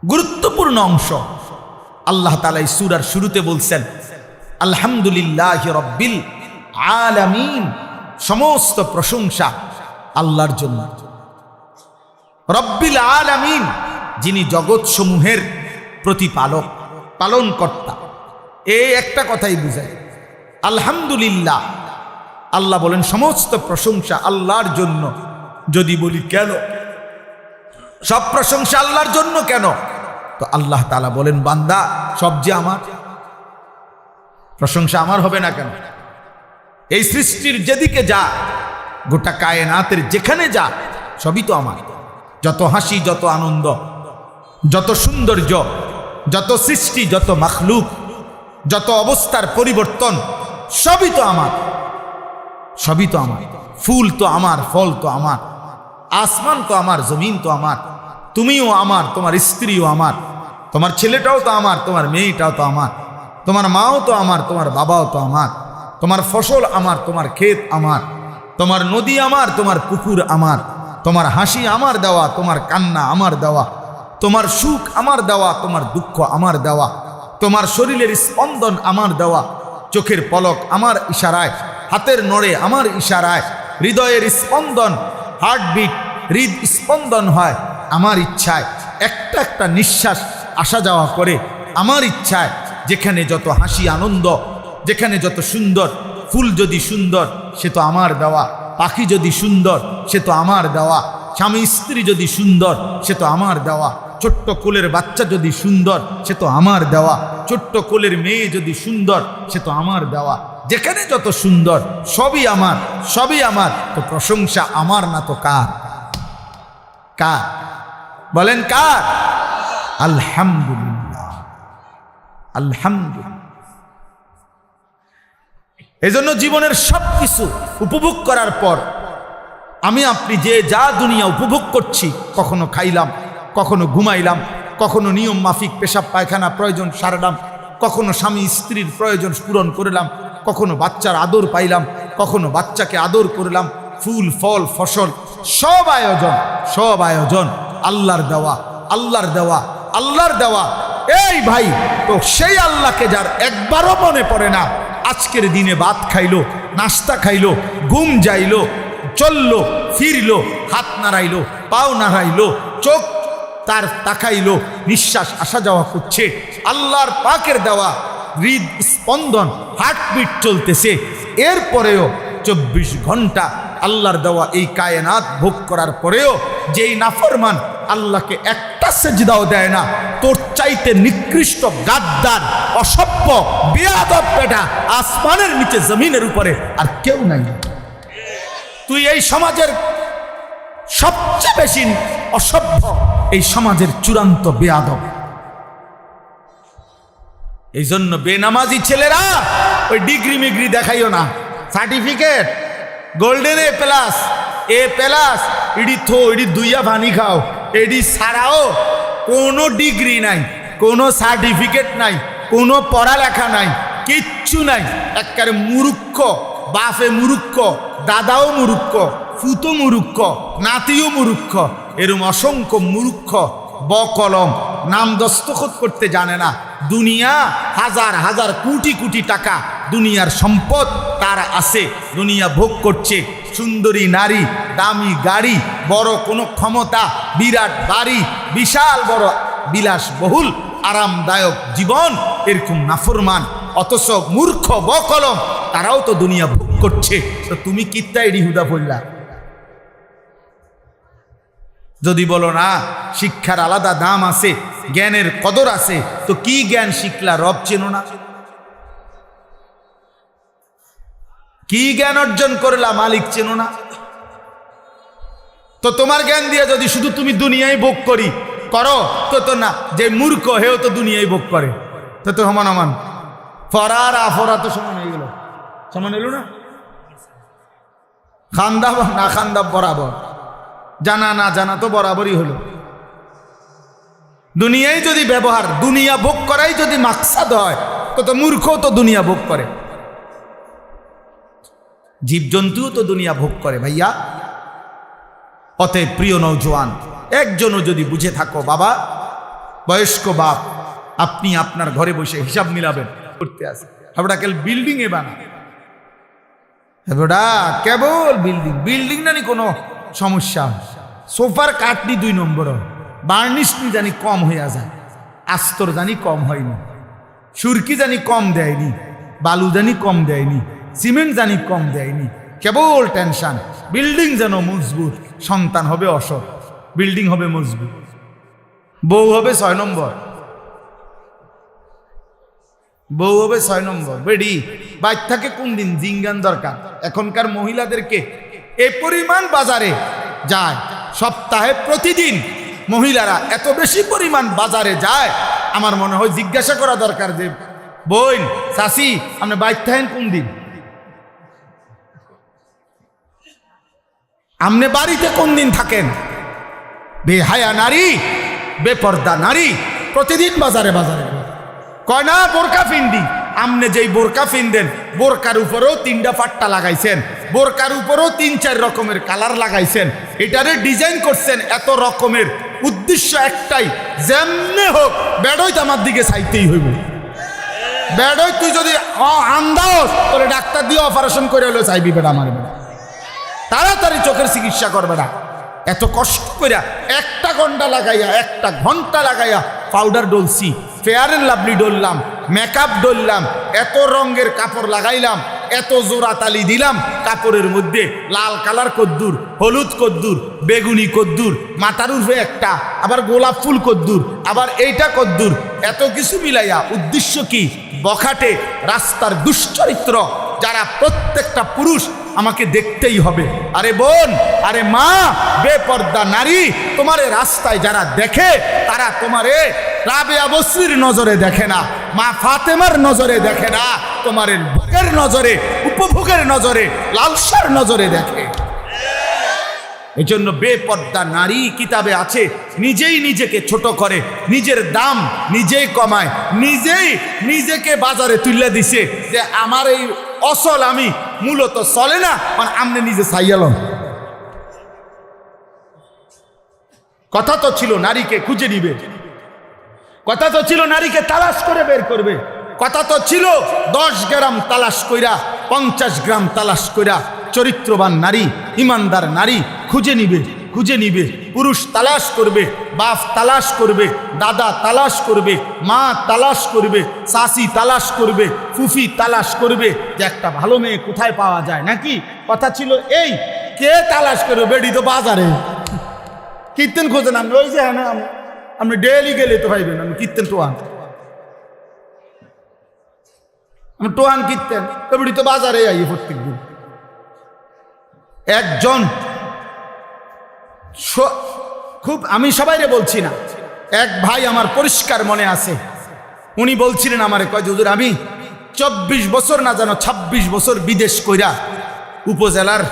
গুরুত্বপূর্ণ অংশ। আল্লাহ তাআলা এই সূরার শুরুতে বলছেন আলহামদুলিল্লাহি রাব্বিল আলামিন, সমস্ত প্রশংসা আল্লাহর জন্য। রব্বিল আলামিন, যিনি জগৎসমূহের প্রতিপালক, পালনকর্তা। এই একটা কথাই বুঝায় আলহামদুলিল্লাহ। আল্লাহ বলেন সমস্ত প্রশংসা আল্লাহর জন্য। যদি বলি কেন সব প্রশংসা আল্লাহর জন্য কেন, তো আল্লাহ তাআলা বলেন বান্দা সব যে আমার, প্রশংসা আমার হবে না কেন? এই সৃষ্টির যেদিকে যা, গোটা কায়নাতের যেখানে যা, সবই তো আমার। যত হাসি, যত আনন্দ, যত সৌন্দর্য, যত সৃষ্টি, যত মাখলুক, যত অবস্থার পরিবর্তন, সবই তো আমার, সবই তো আমার। ফুল তো আমার, ফল তো আমার, আসমান তো আমার, জমিন তো আমার, তুমিও আমার, তোমার স্ত্রীও আমার, তোমার ছেলেটাও তো আমার, তোমার মেয়েটাও তো আমার, তোমার মাও তো আমার, তোমার বাবাও তো আমার, তোমার ফসল আমার, তোমার ক্ষেত আমার, তোমার নদী আমার, তোমার পুকুর আমার, তোমার হাসি আমার দেওয়া, তোমার কান্না আমার দেওয়া, তোমার সুখ আমার দেওয়া, তোমার দুঃখ আমার দেওয়া, তোমার শরীরের স্পন্দন আমার দেওয়া, চোখের পলক আমার ইশারায়, হাতের নড়ে আমার ইশারায়, হৃদয়ের স্পন্দন, হার্টবিট, হৃদ স্পন্দন হয় আমার ইচ্ছায়, একটা একটা নিঃশ্বাস আসা যাওয়া করে আমার ইচ্ছায়। যেখানে যত হাসি আনন্দ, যেখানে যত সুন্দর, ফুল যদি সুন্দর সে তো আমার দেওয়া, পাখি যদি সুন্দর সে তো আমার দেওয়া, স্বামী স্ত্রী যদি সুন্দর সে তো আমার দেওয়া, ছোট্ট কোলের বাচ্চা যদি সুন্দর সে তো আমার দেওয়া, ছোট্ট কোলের মেয়ে যদি সুন্দর সে তো আমার দেওয়া। যেখানে যত সুন্দর সবই আমার, সবই আমার। তো প্রশংসা আমার না তো কার? কার বলেন? কার? আলহামদুলিল্লাহ, আলহামদুলিল্লাহ। এজন্য জীবনের সব কিছু উপভোগ করার পর আমি আপনি যে যা দুনিয়া উপভোগ করছি, কখনো খাইলাম, কখনো ঘুমাইলাম, কখনো নিয়ম মাফিক পেশাব পায়খানা প্রয়োজন সারলাম, কখনো স্বামী স্ত্রীর প্রয়োজন পূরণ করলাম, কখনো বাচ্চার আদর পাইলাম, কখনো বাচ্চাকে আদর করলাম, ফুল ফল ফসল সব আয়োজন, সব আয়োজন আল্লাহর দেওয়া, আল্লাহর দেওয়া, আল্লাহর দেওয়া। এই ভাই, তো সেই আল্লাহকে যার একবারও মনে পড়ে না, আজকের দিনে ভাত খাইলো, নাস্তা খাইলো, ঘুম যাইলো, চললো, ফিরলো, হাত নাড়াইলো, পাও নাড়াইলো, চোখ তার তাকাইলো, নিঃশ্বাস আসা যাওয়া করছে, আল্লাহর পাকের দেওয়া হৃদ স্পন্দন, হার্টবিট চলতেছে। এরপরেও 24 ঘন্টা আল্লাহর দেওয়া এই কায়নাত ভোগ করার পরেও যেই নাফরমান আল্লাহকে একটা সেজদাও দেয় না, তোর চাইতে নিকৃষ্ট, গাদ্দার, অসভ্য, বেয়াদব বেটা আসমানের নিচে জমিনের উপরে আর কেউ নাই। তুই এই সমাজের সবচেয়ে বেশি অসভ্য, এই সমাজের চূড়ান্ত বেয়াদব। এই জন্য বেনামাজি ছেলেরা ওই ডিগ্রি মিগ্রি দেখাইও না, সার্টিফিকেট গোল্ডেন এ প্লাস ইডি থো ইডি দুইয়া ভানি খাও, এডি ছাড়াও কোনো ডিগ্রি নাই, কোনো সার্টিফিকেট নাই, কোনো পড়ালেখা নাই, কিচ্ছু নাই। একেবারে মূর্খ, বাপে মূর্খ, দাদাও মূর্খ, ফুতো মূর্খ, নাতিও মূর্খ, এরম অসংখ্য মূর্খ বকলম নাম দস্তখত করতে জানে না। দুনিয়া হাজার হাজার কোটি কোটি টাকা দুনিয়ার সম্পদ তার আছে, দুনিয়া ভোগ করছে, সুন্দরী নারী, দামি গাড়ি, বড় কোনো ক্ষমতা, বিরাট বাড়ি, বিশাল বড় বিলাসবহুল আরামদায়ক জীবন, এরকম নাফরমান অথচ মূর্খ বকলম তারাও তো দুনিয়া ভোগ করছে। তো তুমি কিত্তা এডি হুদা পড়লা? যদি বলো না শিক্ষার আলাদা দাম আছে, জ্ঞানের কদর আছে, তো কি জ্ঞান শিখলা? রব চেনো না? কি জ্ঞান অর্জন করলা? মালিক চেনো না? তো তোমার জ্ঞান দিয়ে যদি শুধু তুমি দুনিয়ায় ভোগ করো তো না, যে মূর্খ হেও তো দুনিয়ায় ভোগ করে, তো সমান সমান ফরার আফরা তো সমান হয়ে গেল, সমান এলো না? খান্দা না খান্দা বরাবর, জানা না জানা তো বরাবরই হলো। দুনিয়ায় যদি ব্যবহার, দুনিয়া ভোগ করাই যদি মাকসাদ হয়, তো মূর্খ তো দুনিয়া ভোগ করে, জীবজন্তুও তো দুনিয়া ভোগ করে ভাইয়া। অতএব প্রিয় নওজোয়ান, একজনও যদি বুঝে থাকো, বাবা বয়স্ক বাপ, আপনি আপনার ঘরে বসে হিসাব মিলাবেন করতে আসে, হাবড়া কেল বিল্ডিং এ বানা, হাবড়া কেবল বিল্ডিং না নি কোনো সমস্যা, সোফার কাটনি 2 নম্বর, বার্নিশ নি জানি কম হইয়া যায়, আস্তর জানি কম হয়নি, সুরকি জানি কম দেয়নি, বালু জানি কম দেয়নি, সিমেন্ট জানি কম দেয়নি, কেবল টেনশন। বিল্ডিং যেন মজবুত, সন্তান হবে অসৎ, বিল্ডিং হবে মজবুত, বউ হবে 6 নম্বর, বউ হবে 6 নম্বর। বেডি বাইর থাকে কোন দিন জিঙ্গান দরকার। এখনকার মহিলাদেরকে এ পরিমাণ বাজারে যায়, সপ্তাহে প্রতিদিন মহিলারা এত বেশি পরিমাণ বাজারে যায়, আমার মনে হয় জিজ্ঞাসা করা দরকার যে বোন চাচি আপনি বাইর থাকেন কোন দিন, আপনি বাড়িতে কোন দিন থাকেন? বেহায়া নারী, বেপর্দা নারী প্রতিদিন বাজারে কয় না বোরকা ফিন্দি। আমনে যেই বোরকা ফিনদেন, বোরকার উপরেও 3টা ফাট্টা লাগাইছেন, বোরকার উপরেও 3-4 রকমের কালার লাগাইছেন, এটারে ডিজাইন করছেন এত রকমের, উদ্দেশ্য একটাই, যেমনে হোক বেড়ই তো আমার দিকে চাইতেই হইব। বেড়ই তুই যদি আন্দাজ তোরে ডাক্তার দিয়ে অপারেশন করে হলো চাইবি বেড়া, আমার বেড়া তাড়াতাড়ি চোখের চিকিৎসা করবে না। এত কষ্ট করে 1 ঘন্টা লাগাইয়া পাউডার ডলছি, ফেয়ার এন্ড লাভলি ডললাম, মেকআপ ডললাম, এত রঙের কাপড় লাগাইলাম, এত জোড়া তালি দিলাম কাপড়ের মধ্যে, লাল কালার কদ্দুর, হলুদ কদ্দুর, বেগুনি কদ্দুর, মাথার উর্ফে একটা, আবার গোলাপ ফুল কদ্দুর, আবার এইটা কদ্দুর, এত কিছু মিলাইয়া উদ্দেশ্য কি? বখাটে রাস্তার দুশ্চরিত্র যারা প্রত্যেকটা পুরুষ আমাকে দেখতেই হবে। আরে বোন, আরে মা, বেপর্দা নারী, তোমারে রাস্তায় যারা দেখে তারা তোমারে রাবেয়া বসরির নজরে দেখে না, মা ফাতেমার নজরে দেখে না, তোমার ভোগের নজরে, উপভোগের নজরে, লালসার নজরে দেখে। এই জন্য বেপর্দা নারী কিতাবে আছে, নিজেই নিজেকে ছোট করে, নিজের দাম নিজেই কমায়, নিজেকে বাজারে তুলে দিছে যে আমার এই অসল আমি মূলত চলে না, মানে আমনে নিজে চাইয়ালন। কথা তো ছিল নারীকে খুঁজে নিবে, কথা তো ছিল নারীকে তালাশ করে বের করবে, কথা তো ছিল 10 গ্রাম তালাশ কইরা 50 গ্রাম তালাশ কইরা চরিত্রবান নারী, ইমানদার নারী খুঁজে নিবে। পুরুষ তালাশ করবে, বাপ তালাশ করবে, দাদা তালাশ করবে, মা তালাশ করবে, শাশি তালাশ করবে, ফুফি তালাশ করবে যে একটা ভালো মেয়ে কোথায় পাওয়া যায় নাকি। কথা ছিল এই, কে তালাশ করবে? বেডি তো বাজারে কীর্তন খোঁজেন, আপনি ওই যে হ্যাঁ আপনি ডেলি গেলে তো পাইবেন, আমি কীর্তন টোয়ান, আমি টোয়ান কীর্তন তো বেডি তো বাজারে আইয়ে প্রত্যেক দিন। একজন খুব, আমি সবাইরে বলছি না, এক ভাই আমার পরিষ্কার মনে আছে, উনি বলছিলেন আমারে, কয় হুজুর আমি 24 বছর না জানো 26 বছর বিদেশ কইরা উপজেলার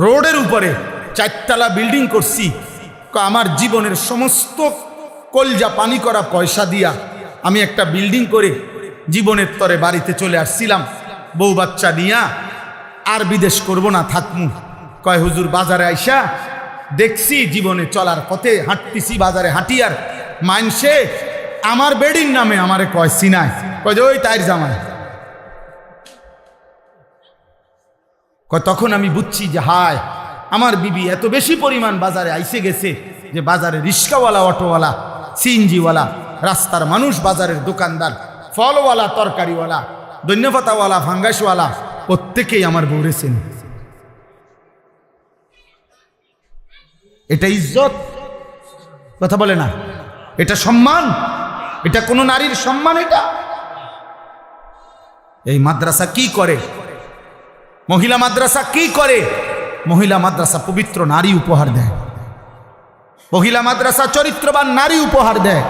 রোডের উপরে 4তলা বিল্ডিং করছি। আমার জীবনের সমস্ত কলজা পানি করা পয়সা দিয়া আমি একটা বিল্ডিং করে জীবনের তরে বাড়িতে চলে আসছিলাম বউ বাচ্চা নিয়া, আর বিদেশ করব না, থাকমু। কয় হুজুর বাজারে আইসা দেখছি জীবনে চলার পথে হাঁটতেছি, বাজারে হাঁটিয়ার মাইনসে আমার বেডির নামে আমারে কয় সিনায়, কয় যে ওই তাইর জামাই। কয় তখন আমি বুঝছি যে হায় আমার বিবি এত বেশি পরিমাণ বাজারে আইসে গেছে যে বাজারে রিক্সাওয়ালা, অটোওয়ালা, সিএনজিওয়ালা, রাস্তার মানুষ, বাজারের দোকানদার, ফলওয়ালা, তরকারিওয়ালা, ধন্যপাতাওয়ালা, ফাঙ্গাসওয়ালা, প্রত্যেকেই আমার বউরে চেনে। এটা ইজ্জত? কথা বলে না। এটা সম্মান? এটা কোন নারীর সম্মান? এটা এই মাদ্রাসা কি করে? মহিলা মাদ্রাসা কি করে? মহিলা মাদ্রাসা পবিত্র নারী উপহার দেয়। মহিলা মাদ্রাসা চরিত্রবান নারী উপহার দেয়।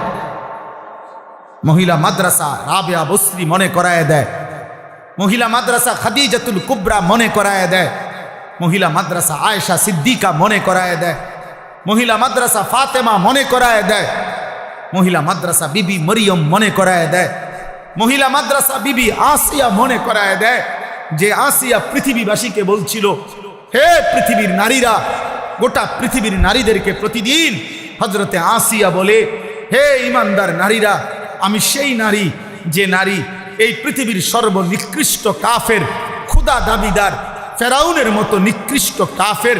মহিলা মাদ্রাসা রাবেয়া বসরি মনে করায় দেয়। মহিলা মাদ্রাসা খাদিজাতুল কুবরা মনে করায় দেয়। মহিলা মাদ্রাসা আয়েশা সিদ্দিকা মনে করায় দেয়। মহিলা মাদ্রাসা ফাতেমা মনে করায় দেয়। মহিলা মাদ্রাসা বিবি মরিয়ম মনে করায় দেয়। মহিলা মাদ্রাসা বিবি আসিয়া মনে করায় দেয়, যে আসিয়া পৃথিবীবাসীকে বলছিল, হে পৃথিবীর নারীরা, গোটা পৃথিবীর নারীদেরকে প্রতিদিন হযরতে আসিয়া বলে, হে ইমানদার নারীরা, আমি সেই নারী যে নারী এই পৃথিবীর সর্বনিকৃষ্ট কাফের, ক্ষুধা দাবিদার ফেরাউনের মতো নিকৃষ্ট কাফের,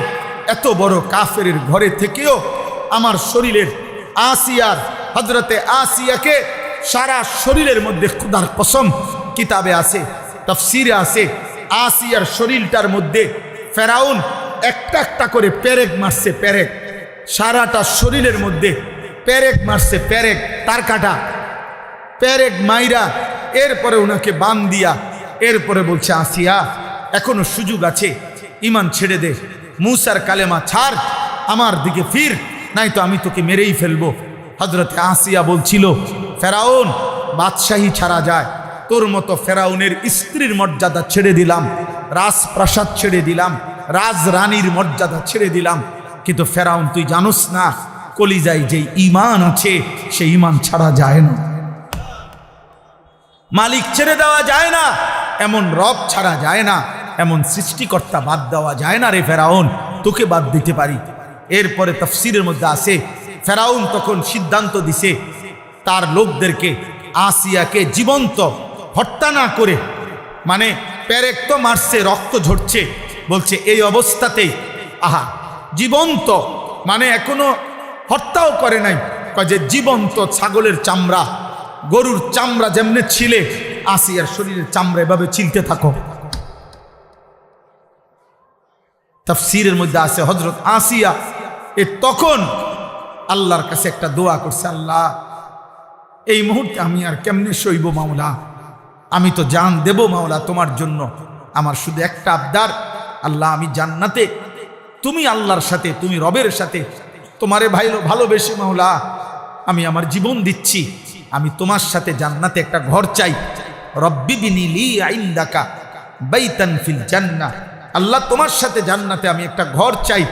এত বড় কাফের ঘরে থেকেও আমার শরীরের আসিয়ার, হযরতে আসিয়াকে সারা শরীরের মধ্যে ক্ষুধার কসম কিতাবে আছে, তাফসিরে আছে, আসিয়ার শরীরটার মধ্যে ফেরাউন একটা একটা করে পেরেক মারছে, পেরেক, সারাটা শরীরের মধ্যে পেরেক মারছে, পেরেক, তার কাটা পেরেক মাইরা এরপরে ওনাকে বান দিয়া এরপরে বলছে, আসিয়া এখনো সুযোগ আছে, ইমান ছেড়ে দে, মুসার কালেমা ছাড়, আমার দিকে ফির, নাই তো আমি তোকে মেরেই ফেলবো। হযরতে আসিয়া বলছিল, ফেরাউন বাদশাহী ছাড়া যায়, তোর মতো ফেরাউনের স্ত্রীর মর্যাদা ছেড়ে দিলাম, রাজপ্রাসাদ ছেড়ে দিলাম, রাজরানীর মর্যাদা ছেড়ে দিলাম, কিন্তু ফেরাউন তুই জানোস না, কলিজায় যে ঈমান আছে সেই ঈমান ছাড়া যায় না, মালিক ছেড়ে দেওয়া যায় না, এমন রব ছাড়া যায় না, এমন সৃষ্টিকর্তা বাদ দেওয়া যায় না রে ফেরাউন, তোকে বাদ দিতে পারি। এরপরে তাফসীরের মধ্যে আছে, ফেরাউন তখন সিদ্ধান্ত দিছে তার লোকদেরকে আসিয়াকে জীবন্ত হত্যা না করে, মানে পেরেক তো মারছে, রক্ত ঝরছে, বলছে এই অবস্থাতেই, আহা জীবন্ত, মানে এখনো হত্যাও করে নাই, যে জীবন্ত ছাগলের চামড়া, গরুর চামড়া যেমনে ছিলে, আসিয়ার শরীরের চামড়া এভাবে ছিলতে থাকো। তাফসীরের মধ্যে আছে হযরত আসিয়া তখন আল্লাহর কাছে একটা দোয়া করছে, আল্লাহ এই মুহূর্তে আমি আর কেমনে সইব মাওলা, আমি তো জান দেব মাওলা তোমার জন্য, আমার শুধু একটা আবদার, আল্লাহ আমি জান্নাতে, তুমি আল্লাহর সাথে, তুমি রবের সাথে তোমারে ভালোবেসে মাওলা আমি আমার জীবন দিচ্ছি, আমি তোমার সাথে জান্নাতে একটা ঘর চাই, রব্বি বিনি লি ইনদাকা বাইতান ফিল জান্নাহ, আল্লাহ তোমার সাথে জান্নাতে আমি একটা ঘর চাই,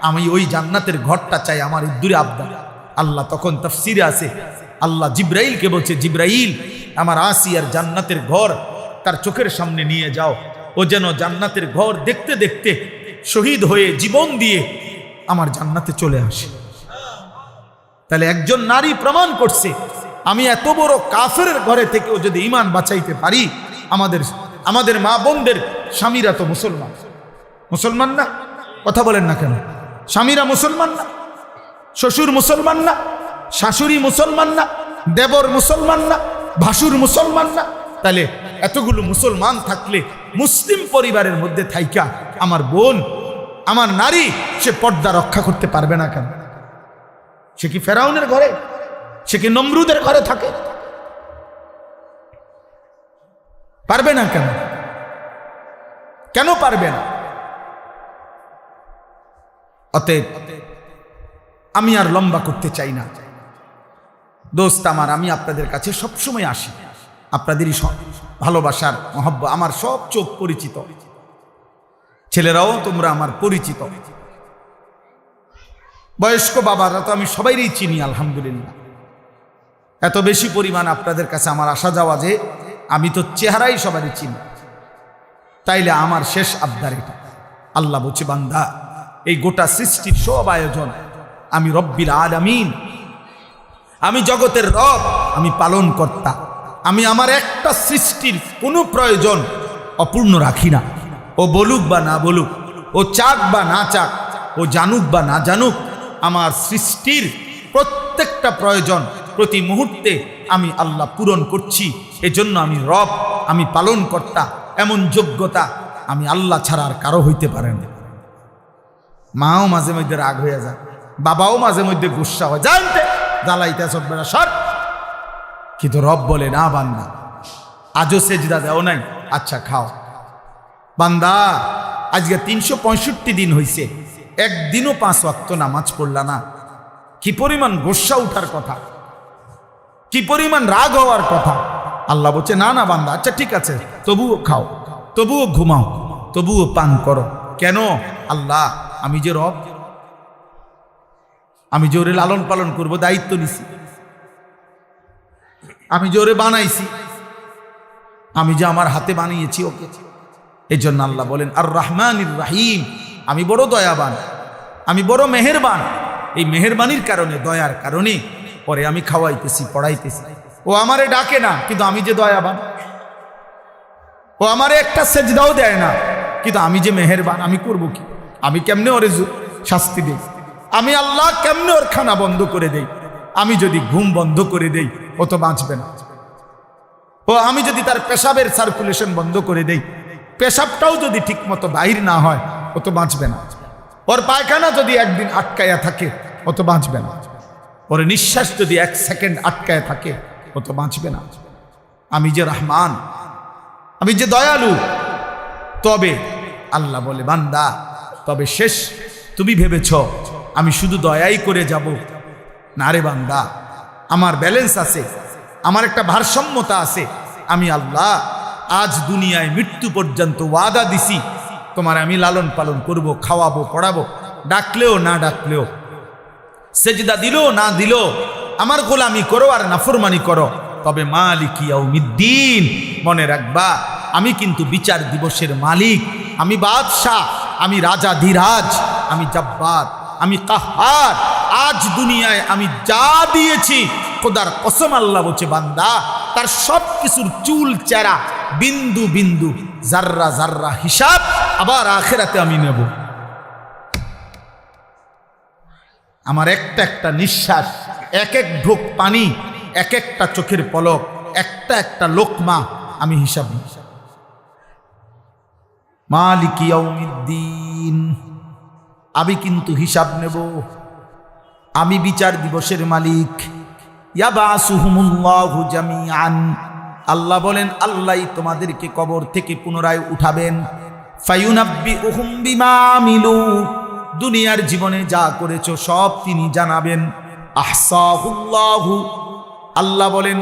আমি ওই জান্নাতের ঘরটা চাই, আমার দূরে আবদার। আল্লাহ তখন তাফসীরে আছে, আল্লাহ জিব্রাইলকে বলছে, জিব্রাইল আমার আসিয়ার জান্নাতের ঘর তার চোখের সামনে নিয়ে যাও, ও যেন জান্নাতের ঘর দেখতে দেখতে শহীদ হয়ে জীবন দিয়ে আমার জান্নাতে চলে আসে। তাহলে একজন নারী প্রমাণ করছে, আমি এত বড় কাফেরের ঘরে থেকেও যদি ঈমান বাঁচাইতে পারি, আমাদের মা বোনদের স্বামীরা তো মুসলমান, মুসলমান না? কথা বলেন না কেন? স্বামীরা মুসলমান না? শ্বশুর মুসলমান না? শাশুড়ি মুসলমান না? দেবর মুসলমান না? ভাসুর মুসলমান না? তাহলে এতগুলো মুসলমান থাকলে মুসলিম পরিবারের মধ্যে থাইকা আমার বোন, আমার নারী, সে পর্দা রক্ষা করতে পারবে না কেন? সে কি ফেরাউনের ঘরে, সে কি নমরুদের ঘরে থাকে? পারবে না কেন? কেন পারবে না? অতএব আমি আর লম্বা করতে চাই না, দোস্ত আমার, আমি আপনাদের কাছে সবসময় আসি, আপনাদেরই ভালোবাসার মহব্বত, আমার সব চোখ পরিচিত, ছেলেরাও তোমরা আমার পরিচিত, বয়স্ক বাবারা তো আমি সবাইরই চিনি আলহামদুলিল্লাহ। এত বেশি পরিমাণ আপনাদের কাছে আমার আসা যাওয়া যে আমি তো চেহারাই সবারই চিনি। তাইলে আমার শেষ আবদার এটা, আল্লাহ বলছে বান্দা এই গোটা সৃষ্টির সব আয়োজন আমি রব্বিল আলামিন, আমি জগতের রব, আমি পালন কর্তা, আমি আমার একটা সৃষ্টির কোনো প্রয়োজন অপূর্ণ রাখি না। ও বলুক বা না বলুক, ও চাক বা না চাক, ও জানুক বা না জানুক, আমার সৃষ্টির প্রত্যেকটা প্রয়োজন প্রতি মুহূর্তে আমি আল্লাহ পূরণ করছি। এজন্য আমি রব, আমি পালন কর্তা, এমন যোগ্যতা আমি আল্লাহ ছাড়া আর কারো হইতে পারে না। মাও মাঝে মধ্যে রাগ হয়ে যায়, বাবাও মাঝে মধ্যে গুসা হয়, জানতে জ্বালাইতে সব বেড়া সর, কিন্তু রব বলে না বান্দা আজও সেজদা দেও নাই, আচ্ছা খাও। বান্দা আজকে 365 দিন হইছে, একদিনও 5 ওয়াক্ত নামাজ পড়লা না, কি পরিমাণ গোসা উঠার কথা, কি পরিমাণ রাগ হওয়ার কথা। আল্লাহ বলছে না না বান্দা, আচ্ছা ঠিক আছে, তবুও খাও, তবুও ঘুমাও, তবুও পান করো। কেন? আল্লাহ আমি যে রব, আমি যে ওরে লালন পালন করবো দায়িত্ব নিছি, আমি যে ওরে বানাইছি, আমি যে আমার হাতে বানিয়েছি ওকে। এই জন্য আল্লাহ বলেন আর রহমানির রাহিম, আমি বড় দয়াবান, আমি বড় মেহেরবান। এই মেহেরবানির কারণে, দয়ার কারণে পরে আমি খাওয়াইতেছি, পড়াইতেছি। ও আমারে ডাকে না, কিন্তু আমি যে দয়াবান। ও আমারে একটা সেজদাও দেয় না, কিন্তু আমি যে মেহেরবান, আমি করব কি? আমি কেমনে ওরে শাস্তি দেই? আমি আল্লাহ কেমনে ওর খানা বন্ধ করে দেই? আমি যদি ঘুম বন্ধ করে দেই ও তো বাঁচবে না। ও আমি যদি তার পেশাবের সার্কুলেশন বন্ধ করে দেই, পেশাবটাও যদি ঠিক মতো বাহির না হয় ও তো বাঁচবে না। ওর পায়খানা যদি একদিন আটকায়া থাকে ও তো বাঁচবে না। ওর নিঃশ্বাস যদি 1 সেকেন্ড আটকায় থাকে ও তো বাঁচবে না। আমি যে রহমান, আমি যে দয়ালু। তবে আল্লাহ বলে বান্দা, তবে শেষ তুমি ভেবেছ আমি শুধু দয়াই করে যাব? না রে বান্দা, আমার ব্যালেন্স আছে, আমার একটা ভারসাম্যতা আছে। আমি আল্লাহ আজ দুনিয়ায় মৃত্যু পর্যন্ত ওয়াদা দিছি, তোমার আমি লালন পালন করব, খাওয়াবো, পড়াবো, ডাকলেও না ডাকলেও, সেজদা দিলো না দিলো, আমার গোলামি করো আর নাফরমানি করো। তবে মালিক ইয়াউমিদ্দিন, মনে রাখবা আমি কিন্তু বিচার দিবসের মালিক, আমি বাদশাহ, আমি রাজা ধীরাজ, আমি জব্বার, আমি কাহার। আজ দুনিয়ায় আমি যা দিয়েছি, খোদার কসম আল্লাহ বলছে বান্দা তার সব কিছুর চুল চেরা, বিন্দু বিন্দু, জাররা জাররা হিসাব আবার আখিরাতে আমি নেব। আমার একটা একটা নিঃশ্বাস, এক এক ঢোক পানি, এক একটা চোখের পলক, একটা একটা লোকমা আমি হিসাব নিব। মালিক ইয়াউমিদ্দিন, আমি কিন্তু হিসাব নেব, আমি বিচার দিবসের মালিক। ইয়াবাসুহুমুল্লাহু জামিআন, আল্লাহ বলেন আল্লাহই তোমাদেরকে কবর থেকে পুনরায় উঠাবেন। ফায়ুনাব্বিউহুম বিমা আমিলু, দুনিয়ার জীবনে যা করেছো সব তিনি জানাবেন। আহসাহুল্লাহু, আল্লাহ বলেন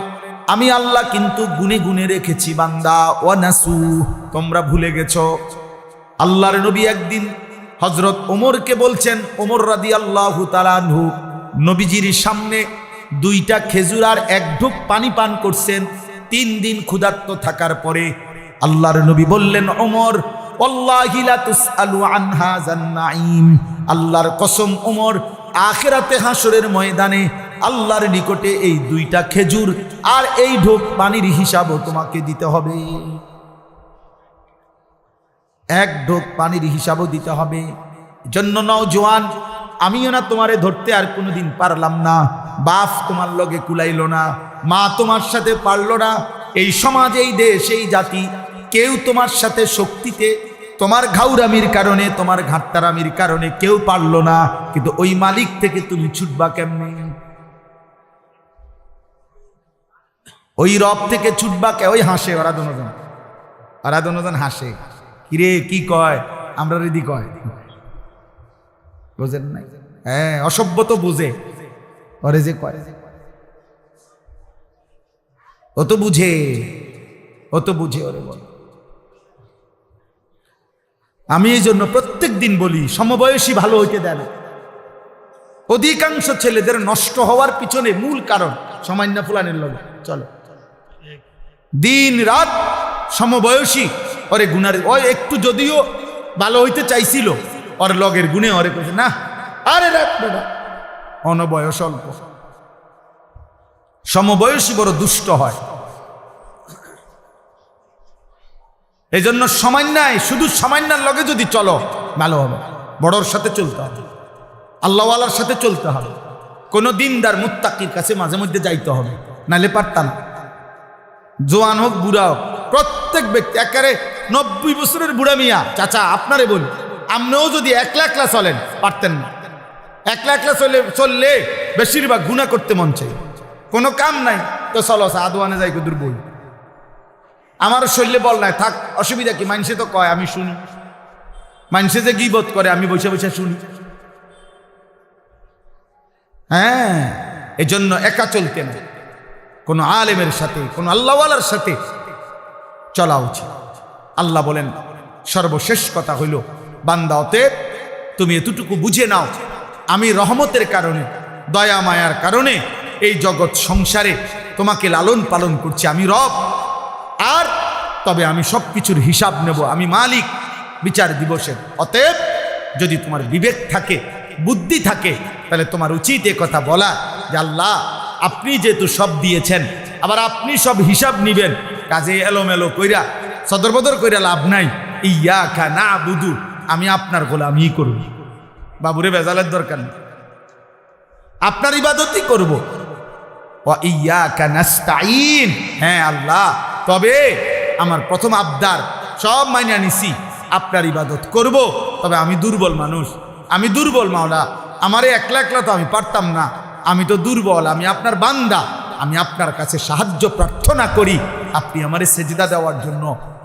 আমি আল্লাহ কিন্তু গুনে গুনে রেখেছি বান্দা। ওয়ানাসু, তোমরা ভুলে গেছো। আল্লাহর নবী একদিন হযরত ওমরকে বলছেন, ওমর রাদিয়াল্লাহু তাআলা আনহু নবীজির সামনে 2টা খেজুর আর 1 ঢোক পানি পান করছেন। 3 দিন ক্ষুধার্ত থাকার পরে আল্লাহর নবী বললেন, ওমর ওয়াল্লাহি লা তুসআলু আন হাযান নাঈম, আল্লাহর কসম ওমর, আখিরাতে হাসরের ময়দানে আল্লাহর নিকটে এই 2টা খেজুর আর এই ঢোক পানির হিসাবও তোমাকে দিতে হবে। 1 ঢোক পানির হিসাবও দিতে হবে। জন্য নওজোয়ান, আমিও না তোমারে ধরতে আর কোনোদিন পারলাম না, বাপ তোমার লগে কুলাইল না, মা তোমার সাথে পারল না, এই সমাজ, এই দেশ, এই জাতি কেউ তোমার সাথে শক্তিতে, তোমার ঘাউরামির কারণে, তোমার ঘাটতারামির কারণে কেউ পারল না, কিন্তু ওই মালিক থেকে তুমি ছুটবা কেমনে? ওই রব থেকে ছুটবা কে? ওই হাসে ওরা দুজন হাসে, কিরে কি কয়, আমরা রেডি কয়, বোঝেন নাই? হ্যাঁ, অসভ্য তো বুঝে, ওরে যে কয় ও তো বুঝে ওরে বল। আমি এই জন্য প্রত্যেক দিন বলি, সমবয়সী ভালো হইতে দেয় না। অধিকাংশ ছেলেদের নষ্ট হওয়ার পিছনে মূল কারণ সামান্য ফুলানের লগে চলো, দিন রাত সমবয়সী ওরে গুনার, ও একটু যদিও ভালো হইতে চাইছিল, ওর লগের গুণে ওরে কইছে না, আরে রাখ বেটা, অনবয়স অল্প। সমবয়সী বড় দুষ্ট হয়। এই জন্য সামান্যায়, শুধু সামান্যার লগে যদি চলো ভালো হবে। বড়র সাথে চলতে হবে, আল্লাহওয়ালার সাথে চলতে হবে, কোনো দিনদার মুত্তাকির কাছে মাঝে মধ্যে যাইতে হবে, নাহলে পারতাম। জোয়ান হোক বুড়া হোক, প্রত্যেক ব্যক্তি, একেবারে 90 বছরের বুড়া মিয়া চাচা আপনারে বলি, আপনিও যদি একলা একলা চলেন পারতেন না। একলা একলা চললে বেশিরভাগ গুনাহ করতে মন চাই, কোনো কাম নাই তো চলো আদওয়ানে যাই কদুর বই, আমার শরীরে বল নাই, থাক অসুবিধা কি, মানুষে তো কয় আমি শুনি, মানুষে যে গীবত করে আমি বসে বসে শুনি। হ্যাঁ, এজন্য একা চলতে না, কোনো আলেমের সাথে, কোনো আল্লাহওয়ালার সাথে চলা উচিত। আল্লাহ বলেন সর্বশেষ কথা হইল, বান্দা অতএব তুমি এতটুকু বুঝে নাও, আমি রহমতের কারণে, দয়া মায়ার কারণে এই জগৎ সংসারে তোমাকে লালন পালন করছি, আমি রব। আর তবে আমি সব কিছুর হিসাব নেব, আমি মালিক বিচার দিবসের। অতএব যদি তোমার বিবেক থাকে, বুদ্ধি থাকে, তাহলে তোমার উচিত এ কথা বলা যে আল্লাহ আপনি যেহেতু সব দিয়েছেন, আবার আপনি সব হিসাব নিবেন, কাজে এলোমেলো কইরা সদরবদর কইরা লাভ নাই। ইয়াকা নাবুদু, আমি আপনার গোলামি করব, বাবুরে বেজালের দরকার নেই, আপনার ইবাদতই করব। ওয়া ইয়াকা নাস্তাইন, হ্যাঁ আল্লাহ, তবে আমার প্রথম আবদার সব মাইনা নিছি, আপনার ইবাদত করব, তবে আমি দুর্বল মানুষ, আমি দুর্বল মাওলা, আমারে একলা একলা তো আমি পারতাম না, আমি তো দুর্বল, আমি আপনার বান্দা, আমি আপনার কাছে সাহায্য প্রার্থনা করি, আপনি আমারে সেজদা দেওয়ার জন্য,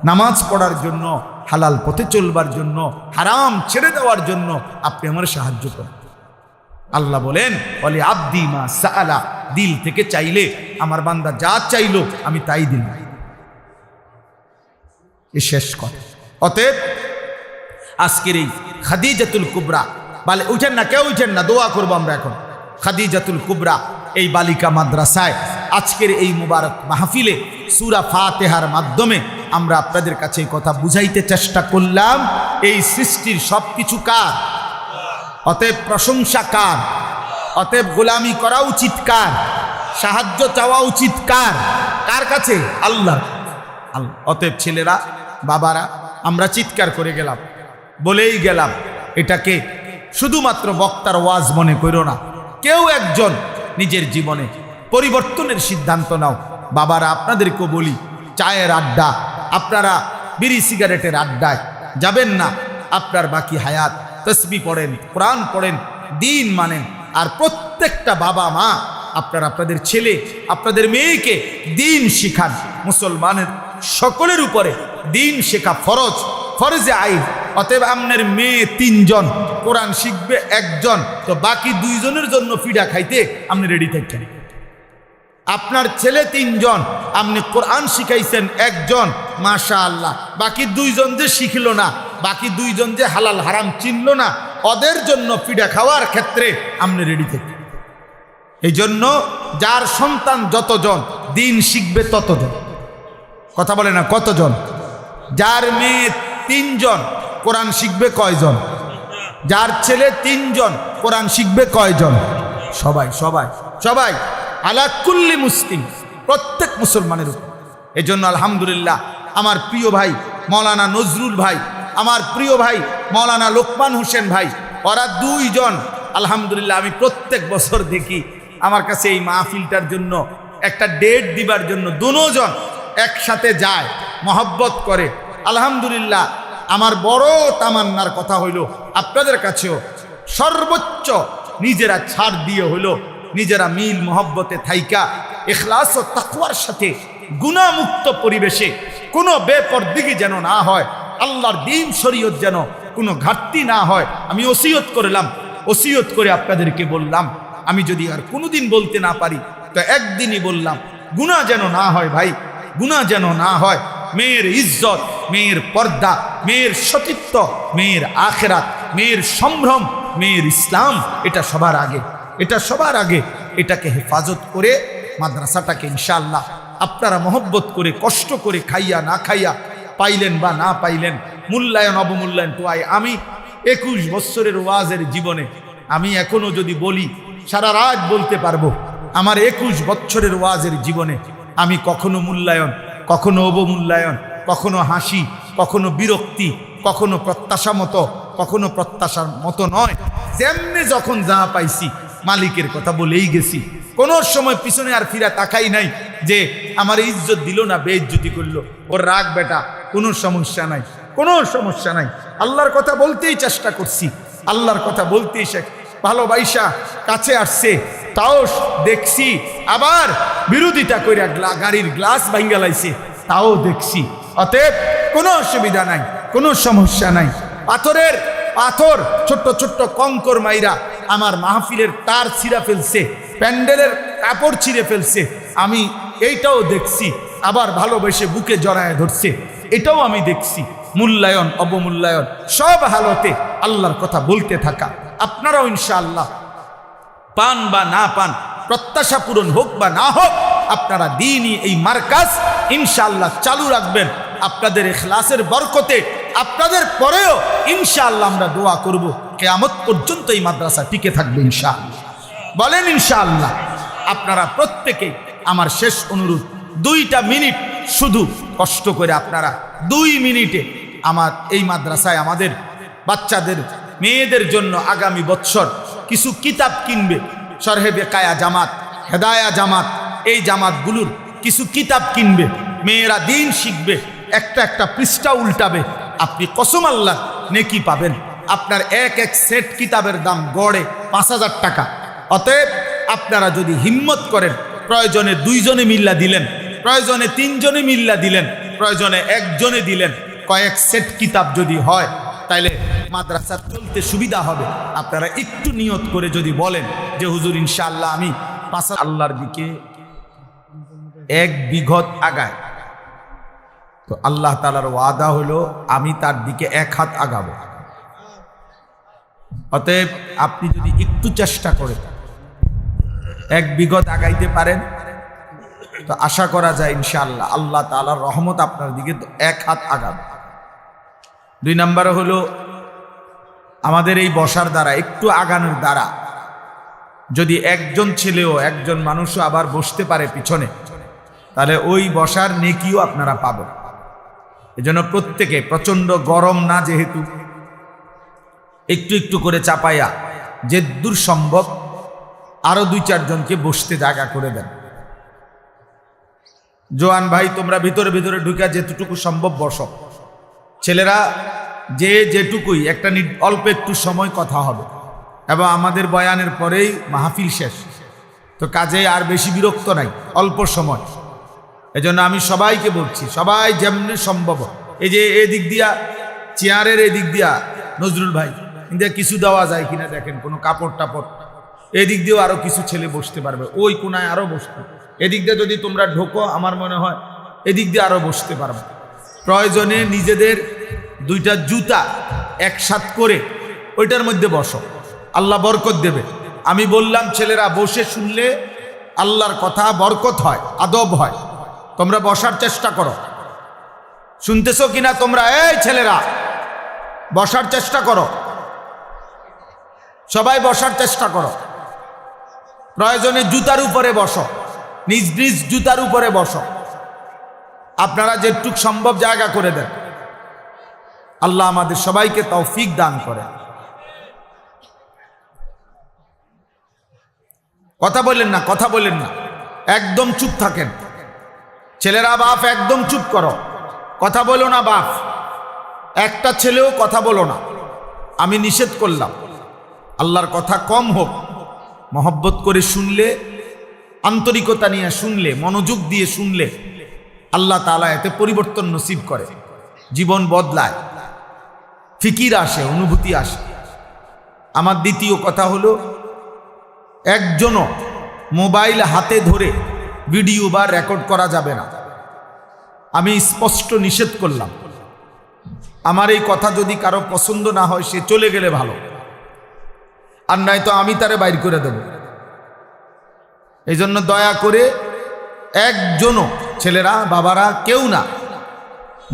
নামাজ পড়ার জন্য, হালাল পথে চলবার জন্য, হারাম ছেড়ে দেওয়ার জন্য আপনি আমার সাহায্য করেন। আল্লাহ বলেন বলে আব্দি মা সাআলা, দিল থেকে চাইলে আমার বান্দা যা চাইলো আমি তাই দিলাম। এই শেষ কথা। অতএব আজকের এই খাদিজাতুল কুবরা, বলে উঠেন না, কেউ উঠেন না, দোয়া করবো আমরা এখন। খাদিজাতুল কুবরা এই বালিকা মাদ্রাসায় আজকের এই মুবারক মাহফিলে সূরা ফাতিহার মাধ্যমে আমরা আপনাদের কাছে এই কথা বুঝাইতে চেষ্টা করলাম, এই সৃষ্টির সব কিছু কার, অতএব প্রশংসা কার, অতএব গোলামি করা উচিত কার, সাহায্য চাওয়া উচিত কার, কার কাছে? আল্লাহ। অতএব ছেলেরা, বাবারা, আমরা চিৎকার করে গেলাম, বলেই গেলাম, এটাকে শুধুমাত্র বক্তার ওয়াজ মনে করো না, কেউ একজন নিজের জীবনে পরিবর্তনের সিদ্ধান্ত নাও। বাবারা, আপনাদেরকে বলি, চায়ের আড্ডা, আপনারা বিড়ি সিগারেটের আড্ডায় যাবেন না। আপনার বাকি হায়াত তসবিহ পড়েন, কোরআন পড়েন, দিন মানেন। আর প্রত্যেকটা বাবা মা আপনারা আপনাদের ছেলে, আপনাদের মেয়েকে দিন শিখান। মুসলমানের সকলের উপরে দিন শেখা ফরজ, ফরজে আইন। অতএব আপনার মেয়ে 3 জন, কোরআন শিখবে 1 জন, তো বাকি 2 জনের জন্য ফিডা খাইতে আপনি রেডি থাকছেন। আপনার ছেলে 3 জন, আপনি কোরআন শিখাইছেন 1 জন, মাশাআল্লাহ, বাকি 2 জন যে শিখল না, বাকি 2 জন যে হালাল হারাম চিনল না, ওদের জন্য ফিডা খাওয়ার ক্ষেত্রে আপনি রেডি থাকবেন। এই জন্য যার সন্তান যতজন দিন শিখবে ততজন। কথা বলে না কতজন? যার মেয়ে 3 জন কোরআন শিখবে কয়জন? যার ছেলে 3 জন কোরআন শিখবে কয়জন? সবাই সবাই সবাই, আলা কুল্লি মুসলিম, প্রত্যেক মুসলমানের উপর। এই জন্য আলহামদুলিল্লাহ আমার প্রিয় ভাই মৌলানা নজরুল ভাই, আমার প্রিয় ভাই মৌলানা লোকমান হোসেন ভাই, ওরা 2 জন আলহামদুলিল্লাহ আমি প্রত্যেক বছর দেখি, আমার কাছে এই মাহফিলটার জন্য একটা ডেট দিবার জন্য 2 জন একসাথে যায়, মহব্বত করে। আলহামদুলিল্লাহ আমার বড় তামান্নার কথা হইল আপনাদের কাছেও সর্বোচ্চ নিজেরা ছাড় দিয়ে হইল, নিজেরা মিল মহব্বতে থাইকা ইখলাস ও তাকওয়ার সাথে গুনাহমুক্ত পরিবেশে কোনো বেপরদিগি যেন না হয়, আল্লাহর দ্বীন শরীয়ত যেন কোনো ঘাটতি না হয়, আমি ওসিয়ত করলাম। ওসিয়ত করে আপনাদেরকে বললাম, আমি যদি আর কোনোদিন বলতে না পারি তো একদিনই বললাম, গুনাহ যেন না হয় ভাই, গুনাহ যেন না হয়। মেয়ের ইজ্জত, মেয়ের পর্দা, মেয়ের সতীত্ব, মেয়ের আখেরাত, মেয়ের সম্ভ্রম, মেয়ের ইসলাম, এটা সবার আগে, এটা সবার আগে। এটাকে হেফাজত করে মাদ্রাসাটাকে ইনশাআল্লাহ আপনারা মহব্বত করে, কষ্ট করে, খাইয়া না খাইয়া, পাইলেন বা না পাইলেন, মূল্যায়ন অবমূল্যায়ন তো আমি 21 বছরের ওয়াজের জীবনে আমি এখনো যদি বলি সারা রাত বলতে পারবো। আমার 21 বছরের ওয়াজের জীবনে আমি কখনো মূল্যায়ন, কখনো অবমূল্যায়ন, কখনো হাসি, কখনো বিরক্তি, কখনো প্রত্যাশা মতো, কখনো প্রত্যাশার মতো নয়, যেমনি যখন যা পাইছি মালিকের কথা বলেই গেছি। কোনো সময় পিছনে আর ফিরা তাকাই নাই যে আমার ইজ্জত দিল না, বেইজ্জতি করলো, ওর রাগ বেটা, কোনো সমস্যা নাই, কোনো সমস্যা নাই। আল্লাহর কথা বলতেই চেষ্টা করছি, আল্লাহর কথা বলতেই ভালোবাসা কাছে আসছে, তাও দেখছি, আবার বিরোধিতা করে গাড়ির গ্লাস ভাঙ্গা লাইছে, তাও দেখছি। অতএব কোনো অসুবিধা নাই, কোনো সমস্যা নাই। পাথর ছোট্ট ছোট্ট কঙ্কর মাইরা আমার মাহফিলের তার ছিঁড়া ফেলছে, প্যান্ডেলের কাপড় ছিঁড়ে ফেলছে, আমি এইটাও দেখছি। আবার ভালোবেসে বুকে জড়ায় ধরছে, এটাও আমি দেখছি। মূল্যায়ন অবমূল্যায়ন সব হালতে আল্লাহর কথা বলতে থাকা। আপনারাও ইনশাআল্লাহ পান বা না পান, প্রত্যাশা পূরণ হোক বা না হোক, আপনারা দিনই এই মার্কাজ ইনশাআল্লাহ চালু রাখবেন। আপনাদের ইখলাসের বরকতে আপনাদের পরেও ইনশাআল্লাহ আমরা দোয়া করব কিয়ামত পর্যন্ত এই মাদ্রাসা টিকে থাকবে ইনশাআল্লাহ। বলেন ইনশাআল্লাহ। আপনারা প্রত্যেকে, আমার শেষ অনুরোধ, 2টা মিনিট শুধু কষ্ট করে আপনারা 2 মিনিটে আমার এই মাদ্রাসায় আমাদের বাচ্চাদের, মেয়েদের জন্য আগামী বছর কিছু কিতাব কিনবে। শরহে বেকায়া জামাত, হেদায়া জামাত, এই জামাতগুলোর কিছু কিতাব কিনবে, মেয়েরা দিন শিখবে, একটা একটা পৃষ্ঠা উল্টাবে, আপনি কসম আল্লাহ নেকি পাবেন। আপনার এক সেট কিতাবের দাম গড়ে 5,000 টাকা। অতএব আপনারা যদি হিম্মত করেন, প্রয়োজনে 2 জনে মিল্লা দিলেন, প্রয়োজনে 3 জনে মিল্লা দিলেন, প্রয়োজনে 1 জনে দিলেন, কয়েক সেট কিতাব যদি হয় তাইলে মাদ্রাসা চলতে সুবিধা হবে। আপনারা একটু নিয়ত করে যদি বলেন যে হুজুর ইনশাআল্লাহ আমি আল্লাহর দিকে 1 বিঘত আগায়, তো আল্লাহ তাআলার ওয়াদা হলো আমি তার দিকে 1 হাত আগাবো। অতএব আপনি যদি একটু চেষ্টা করে 1 বিঘত আগাইতে পারেন, তো আশা করা যায় ইনশাআল্লাহ আল্লাহ তাআলার রহমত আপনার দিকে 1 হাত আগাবে। 2 নম্বরে হলো আমাদের এই বসার দ্বারা, একটু আগানোর দ্বারা যদি একজন ছেলেও, একজন মানুষও আবার বসতে পারে পিছনে, তাহলে ওই বসার নেকিও আপনারা পাবেন। এজন্য প্রত্যেকে, প্রচন্ড গরম না যেহেতু, একটু একটু করে চাপাইয়া যে দূর সম্ভব আরো 2-4 জনকে বসতে জায়গা করে দেন। জোয়ান ভাই তোমরা ভিতরে ভিতরে ঢুকা যেটুকু সম্ভব বসো। ছেলেরা যে যেটুকুই, একটা অল্প একটু সময় কথা হবে এবং আমাদের বয়ানের পরেই মাহফিল শেষ, তো কাজে আর বেশি বিরক্ত নাই, অল্প সময়। এজন্য আমি সবাইকে বলছি, সবাই যেমনি সম্ভব, এই যে এদিক দিয়া চেয়ারের এদিক দিয়া নজরুল ভাই কিন্তু কিছু দেওয়া যায় কিনা দেখেন, কোনো কাপড় টাপড়, এদিক দিয়েও আরো কিছু ছেলে বসতে পারবে, ওই কোনায় আরো বসতে, এদিক দিয়ে যদি তোমরা ঢোকো আমার মনে হয় এদিক দিয়ে আরো বসতে পারবে। প্রয়োজনে নিজেদের 2টা জুতা একসাথ করে ওইটার মধ্যে বসো, আল্লাহ বরকত দেবে। আমি বললাম ছেলেরা বসে শুনলে আল্লাহর কথা বরকত হয়, আদব হয়। তোমরা বসার চেষ্টা করো, শুনতেছো কিনা তোমরা? এই ছেলেরা বসার চেষ্টা করো, সবাই বসার চেষ্টা করো। প্রয়োজনে জুতার উপরে বসো, নিজ নিজ জুতার উপরে বসো। আপনারা যেটুক সম্ভব জায়গা করে দেন। আল্লাহ আমাদের সবাইকে তৌফিক দান করে। কথা বলেন না, কথা বলেন না, একদম চুপ থাকেন। ছেলেরা বাপ একদম চুপ করো, কথা বলো না বাপ, একটা ছেলেও কথা বলো না। আমি নিষেধ করলাম, আল্লাহর কথা কম হোক, মহব্বত করে শুনলে, আন্তরিকতা নিয়ে শুনলে, মনোযোগ দিয়ে শুনলে আল্লাহ তাআলা এতে পরিবর্তন নসিব করে, জীবন বদলায়, ফিকির আসে, অনুভূতি আসে। আমার দ্বিতীয় কথা হলো, একজনও মোবাইল হাতে ধরে ভিডিও বা রেকর্ড করা যাবে না। আমি স্পষ্ট নিষেধ করলাম। আমার এই কথা যদি কারো পছন্দ না হয় সে চলে গেলে ভালো, আর নয়তো আমি তারে বাইর করে দেব। এই জন্য দয়া করে একজনও, ছেলেরা বাবারা কেউ না,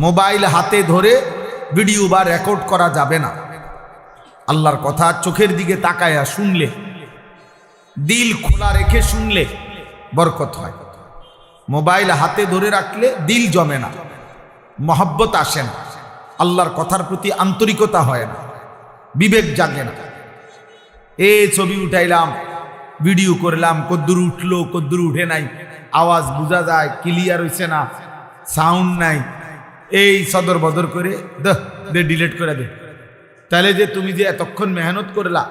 মোবাইল হাতে ধরে ভিডিও বা রেকর্ড করা যাবে না। আল্লাহর কথা চোখের দিকে তাকায়া শুনলে, দিল খোলা রেখে শুনলে বরকত হয়। মোবাইল হাতে ধরে রাখলে দিল জমে না, মহব্বত আসে না, আল্লাহর কথার প্রতি আন্তরিকতা হয় না, বিবেক জাগে না। ছবি উঠাইলাম, ভিডিও করলাম, কদ্দুর উঠলো কদ্দুর উঠে নাই, আওয়াজ বোঝা যায়, ক্লিয়ার হইছে না, সাউন্ড নাই, এই সদর বদর করে দে ডিলেট করে দে। তাহলে যে তুমি যে এতক্ষণ মেহনত করলা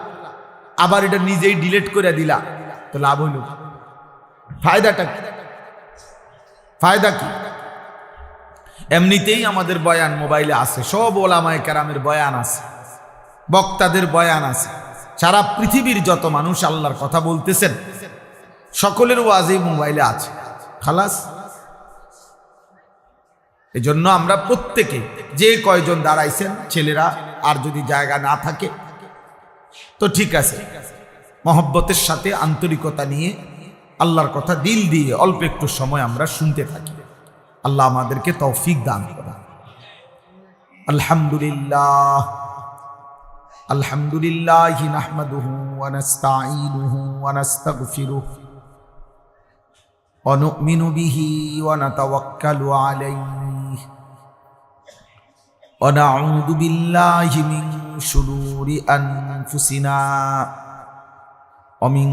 আবার এটা নিজেই ডিলেট করে দিলা, তো লাভ হইল? ফায়দাটা কি? ফায়দা কি? এমনিতেই আমাদের বয়ান মোবাইলে আছে, সব ওলামায়ে কেরামের বয়ান আছে, বক্তাদের বয়ান আছে, সারা পৃথিবীর যত মানুষ আল্লাহর কথা বলতেছেন সকলের ওয়াজই মোবাইলে আছে। খালাস। এই জন্য আমরা প্রত্যেকে যে কয়জন দাঁড়াইছেন ছেলেরা, আর যদি জায়গা না থাকে তো ঠিক আছে, মহব্বতের সাথে আন্তরিকতা নিয়ে আল্লাহর কথা দিল দিয়ে অল্প একটু সময় আমরা শুনতে থাকি। আল্লাহ আমাদেরকে তৌফিক দান করেন। আলহামদুলিল্লাহ আলহামদুলিল্লাহি নাহমাদুহু ওয়া নাস্তাঈনুহু ওয়া নাস্তাগফিরুহু ওয়া নু'মিনু বিহি ওয়া নাতাওয়াক্কালু আলাইহি ওয়া নাউযু বিল্লাহি মিন শুরুরি আনফুসিনা ওয়া মিন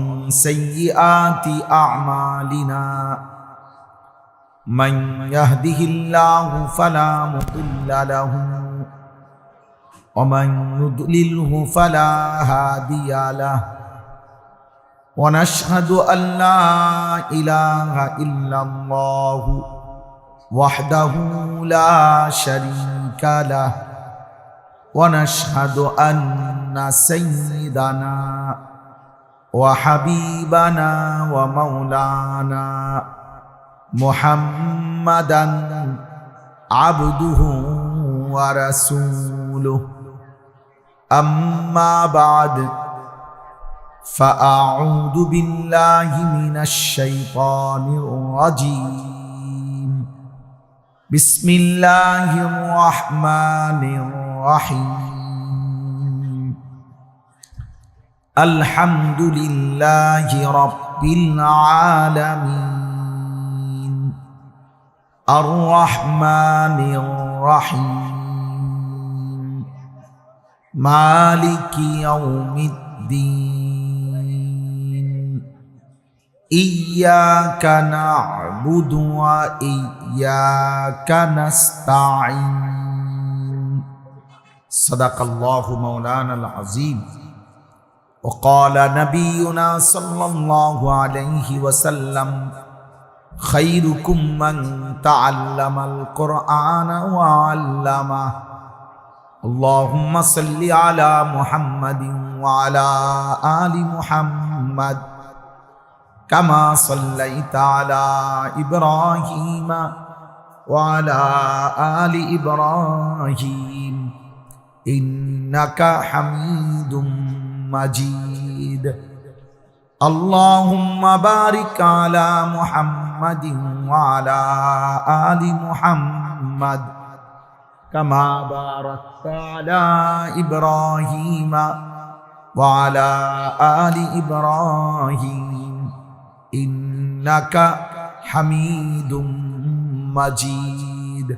সাইয়্যাতি আ'মালিনা মান ইয়াহদিহিল্লাহু ফালা মুদিল্লা লাহু ومن يضلله فلا هادي له ونشهد أن لا إله إلا الله وحده لا شريك له ونشهد أن سيدنا وحبيبنا ومولانا محمدا عبده ورسوله أما بعد فأعوذ بالله من الشيطان الرجيم بسم الله الرحمن الرحيم الحمد لله رب العالمين الرحمن الرحيم مالك يوم الدين إياك نعبد وإياك نستعين صدق الله مولانا العظيم وقال نبينا صلى الله عليه وسلم خيركم من تعلم القرآن وعلمه اللهم صل على محمد وعلى آل محمد كما صليت على إبراهيم وعلى آل إبراهيم إنك حميد مجيد اللهم بارك على محمد وعلى آل محمد كما باركت على إبراهيم وعلى آل إبراهيم إنك حميد مجيد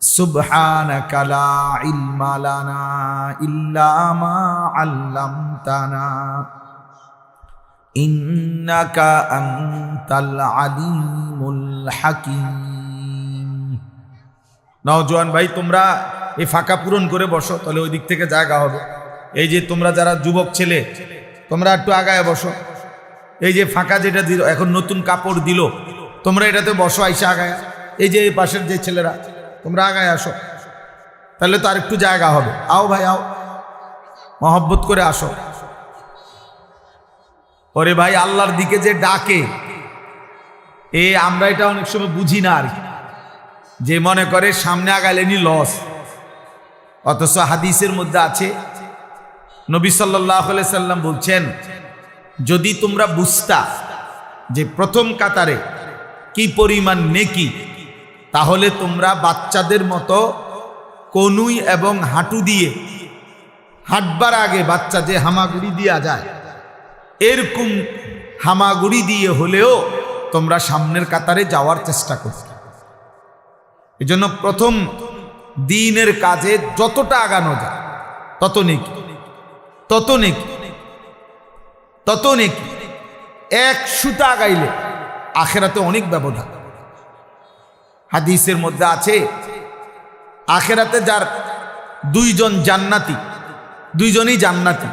سبحانك لا علم لنا إلا ما علمتنا إنك أنت العليم الحكيم নওজোয়ান ভাই, তোমরা এই ফাঁকা পূরণ করে বসো, তাহলে ওই দিক থেকে জায়গা হবে। এই যে তোমরা যারা যুবক ছেলে, তোমরা একটু আগায় বসো। এই যে ফাঁকা যেটা দিল, এখন নতুন কাপড় দিল, তোমরা এটাতে বসো, আইসা আগায়। এই যে এই পাশের যে ছেলেরা, তোমরা আগায় আসো, তাহলে তো আর একটু জায়গা হবে। আও ভাই আও, মহব্বত করে আসো। ওরে ভাই, আল্লাহর দিকে যে ডাকে, আমরা এটা অনেক সময় বুঝি না আর কি, যে মনে করে সামনে আগাইলেনি লস। অথচ হাদিসের মধ্যে আছে, নবী সাল্লাল্লাহু আলাইহি সাল্লাম বলছেন, যদি তোমরা বুঝতা যে প্রথম কাতারে কি পরিমাণ নেকি, তাহলে তোমরা বাচ্চাদের মতো কনুই এবং হাঁটু দিয়ে হাঁটবার আগে বাচ্চা যে হামাগুড়ি দেওয়া যায়, এরকম হামাগুড়ি দিয়ে হলেও তোমরা সামনের কাতারে যাওয়ার চেষ্টা করতে। এই জন্য প্রথম দিনের কাজে যতটা আগানো যায় তত নেকি, তত নেকি, তত নেকি। এক সুতা আগাইলে আখেরাতে অনেক ব্যবধান। হাদিসের মধ্যে আছে, আখেরাতে যার দুইজন জান্নাতি, দুইজনই জান্নাতি,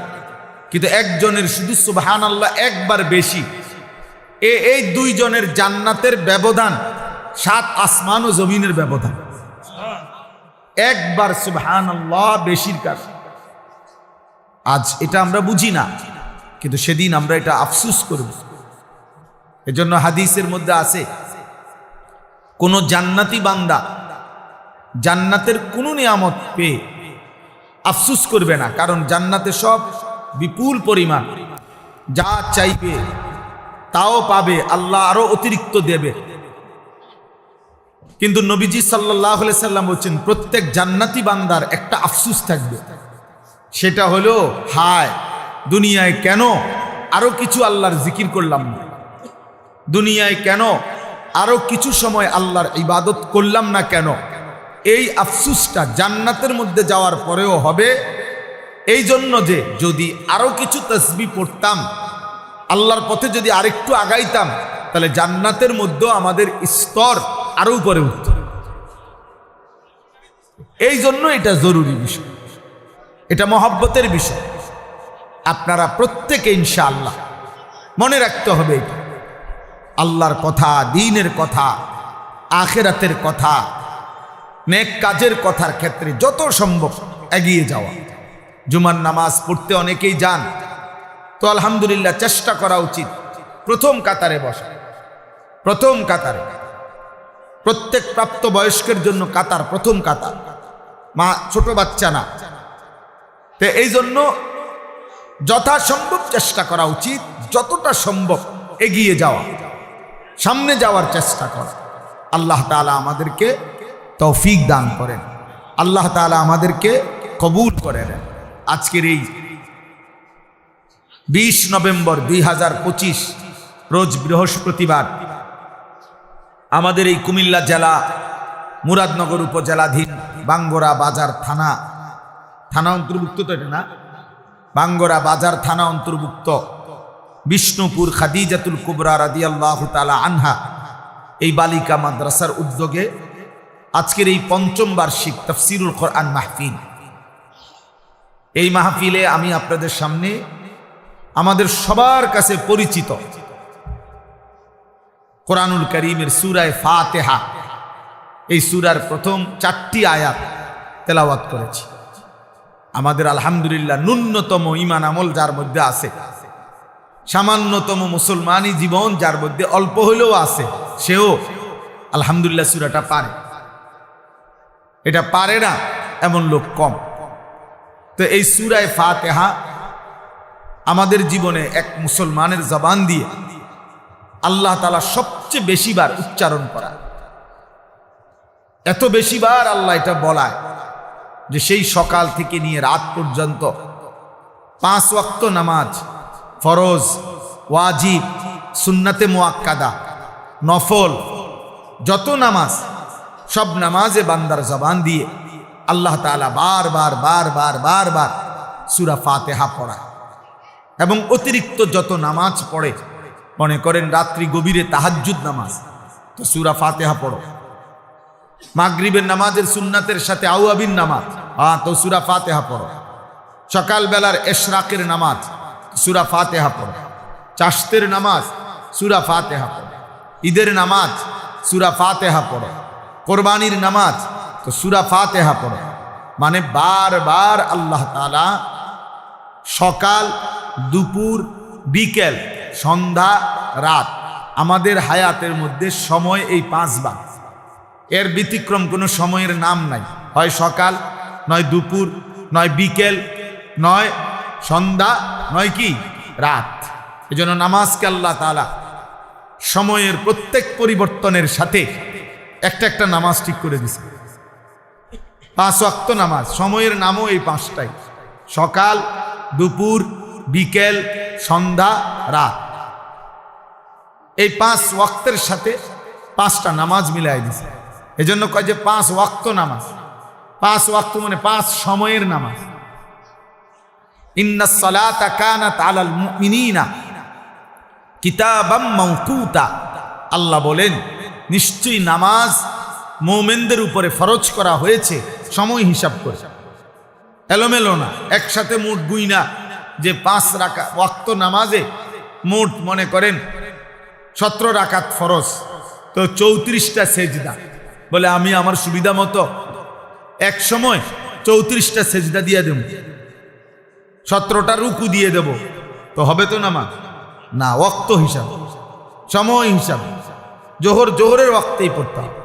কিন্তু একজনের শুধু সুবহানাল্লাহ একবার বেশি, এই দুইজনের জান্নাতের ব্যবধান 7 আসমান ও জমিনের ব্যবধান। একবার সুবহানাল্লাহ বেশির কাছে। আজ এটা আমরা বুঝি না, কিন্তু সেদিন আমরা এটা আফসোস করব। এজন্য হাদিসের মধ্যে আছে, কোন জান্নাতি বান্দা জান্নাতের কোন নিয়ামত পেয়ে আফসোস করবে না, কারণ জান্নাতে সব বিপুল পরিমাণ, যা চাইবে তাও পাবে, আল্লাহ আরো অতিরিক্ত দেবে। কিন্তু নবীজি সাল্লাল্লাহু আলাইহি সাল্লাম বলছেন, প্রত্যেক জান্নাতি বান্দার একটা আফসোস থাকবে, সেটা হলো, হায় দুনিয়ায় কেন আরো কিছু আল্লাহর জিকির করলাম না, দুনিয়ায় কেন আরো কিছু সময় আল্লাহর ইবাদত করলাম না কেন। এই আফসোসটা জান্নাতের মধ্যে যাওয়ার পরেও হবে, এই জন্য যে যদি আরো কিছু তাসবিহ পড়তাম, আল্লাহর পথে যদি আরেকটু আগাইতাম, তাহলে জান্নাতের মধ্যেও আমাদের স্তর আরো উপরে উঠত। এই জন্য এটা জরুরি বিষয়, এটা মহব্বতের বিষয়। আপনারা প্রত্যেকে ইনশাআল্লাহ মনে রাখতে হবে, এটা আল্লাহর কথা, দ্বীনের কথা, আখিরাতের কথা, নেক কাজের কথার ক্ষেত্রে যত সম্ভব এগিয়ে যাওয়া। জুমার নামাজ পড়তে অনেকেই যান, তো আলহামদুলিল্লাহ চেষ্টা করা উচিত প্রথম কাতারে বসা। প্রথম কাতারে প্রত্যেক প্রাপ্ত বয়স্কের জন্য কাতার প্রথম কাতার, মা ছোট বাচ্চা না। তো এই জন্য যথাসম্ভব চেষ্টা করা উচিত, যতটা সম্ভব এগিয়ে যাওয়া, সামনে যাওয়ার চেষ্টা করা। আল্লাহ তাআলা আমাদেরকে তৌফিক দান করেন, আল্লাহ তাআলা আমাদেরকে কবুল করেন। আজকের এই 20 নভেম্বর 2025 রোজ বৃহস্পতিবার আমাদের এই কুমিল্লা জেলা মুরাদনগর উপজেলাধীন বাঙ্গরা বাজার থানা অন্তর্ভুক্ত, তো এটা না, বাঙ্গরা বাজার থানা অন্তর্ভুক্ত বিষ্ণুপুর খাদিজাতুল কুবরা রাদিয়াল্লাহু তাআলা আনহা এই বালিকা মাদ্রাসার উদ্যোগে আজকের এই 5ম বার্ষিক তাফসীরুল কোরআন মাহফিল। এই মাহফিলে আমি আপনাদের সামনে আমাদের সবার কাছে পরিচিত কোরআনুল কারীমের সূরা ফাতিহা, এই সূরার প্রথম 4টি আয়াত তেলাওয়াত করেছি। আমাদের আলহামদুলিল্লাহ ন্যূনতম ঈমান আমল যার মধ্যে আছে, সামান্যতম মুসলমানি জীবন যার মধ্যে অল্প হলেও আছে, সেও আলহামদুলিল্লাহ সূরাটা পারে। এটা পারে না এমন লোক কম। তো এই সূরা ফাতিহা আমাদের জীবনে এক মুসলমানের জবান দিয়ে আল্লাহ তাআলা সবচেয়ে বেশিবার উচ্চারণ করা, এত বেশিবার আল্লাহ এটা বলায় যে সেই সকাল থেকে নিয়ে রাত পর্যন্ত 5 ওয়াক্ত নামাজ, ফরজ, ওয়াজিব, সুন্নাতে মুআক্কাদা, নফল, যত নামাজ, সব নামাজে বান্দার জবান দিয়ে আল্লাহ তাআলা বারবার বারবার বারবার সূরা ফাতিহা পড়ায়। এবং অতিরিক্ত যত নামাজ পড়ে, মনে করেন রাত্রি গভীরে তাহাজ্জুদ নামাজ, তো সূরা ফাতিহা পড়ো। মাগরিবের নামাজের সুন্নাতের সাথে আওয়াবিন নামাজ, তো সূরা ফাতিহা পড়ো। সকালবেলার ইশরাকের নামাজ, সূরা ফাতিহা পড়ো। চাশতের নামাজ, সূরা ফাতিহা পড়ো। ঈদের নামাজ, সূরা ফাতিহা পড়ো। কোরবানির নামাজ, তো সূরা ফাতিহা পড়ো। মানে বারবার আল্লাহ তাআলা সকাল, দুপুর, বিকেল, সন্ধ্যা, রাত আমাদের হায়াতের মধ্যে সময় এই 5 ভাগ, এর ব্যতিক্রম কোনো সময়ের নাম নাই। হয় সকাল, নয় দুপুর, নয় বিকেল, নয় সন্ধ্যা, নয় কি রাত। এজন্য নামাজকে আল্লাহ তাআলা সময়ের প্রত্যেক পরিবর্তনের সাথে একটা একটা নামাজ ঠিক করে দিছে। 5 ওয়াক্ত নামাজ, সময়ের নামও এই 5টাই, সকাল, দুপুর, বিকেল, সন্ধ্যা, রাত। এই 5 ওয়াক্তের সাথে 5টা নামাজ মিলাই দিছে। এজন্য কয় যে 5 ওয়াক্ত নামাজ। 5 ওয়াক্ত মানে 5 সময়ের নামাজ। ইন্নাস সালাতা কানাত আলাল মুমিনিনা কিতাবাম মাওকুতা। আল্লাহ বলেন নিশ্চয়ই নামাজ মুমিনদের উপরে ফরজ করা হয়েছে সময় হিসাব করে, এলোমেলো না। একসাথে মোট গুইনা যে 5 রাকাত ওয়াক্ত নামাজে মোট মনে করেন 17 রাকাত ফরজ, তো 34টা সেজদা। বলে আমি আমার সুবিধা মতো এক সময় 34টা সেজদা দিয়ে দেব, 17টা রুকু দিয়ে দেব, তো হবে তো নামাজ? না, ওয়াক্ত হিসাব, সময় হিসাব। জোহর জোহরের ওয়াক্তেই পড়তে হবে,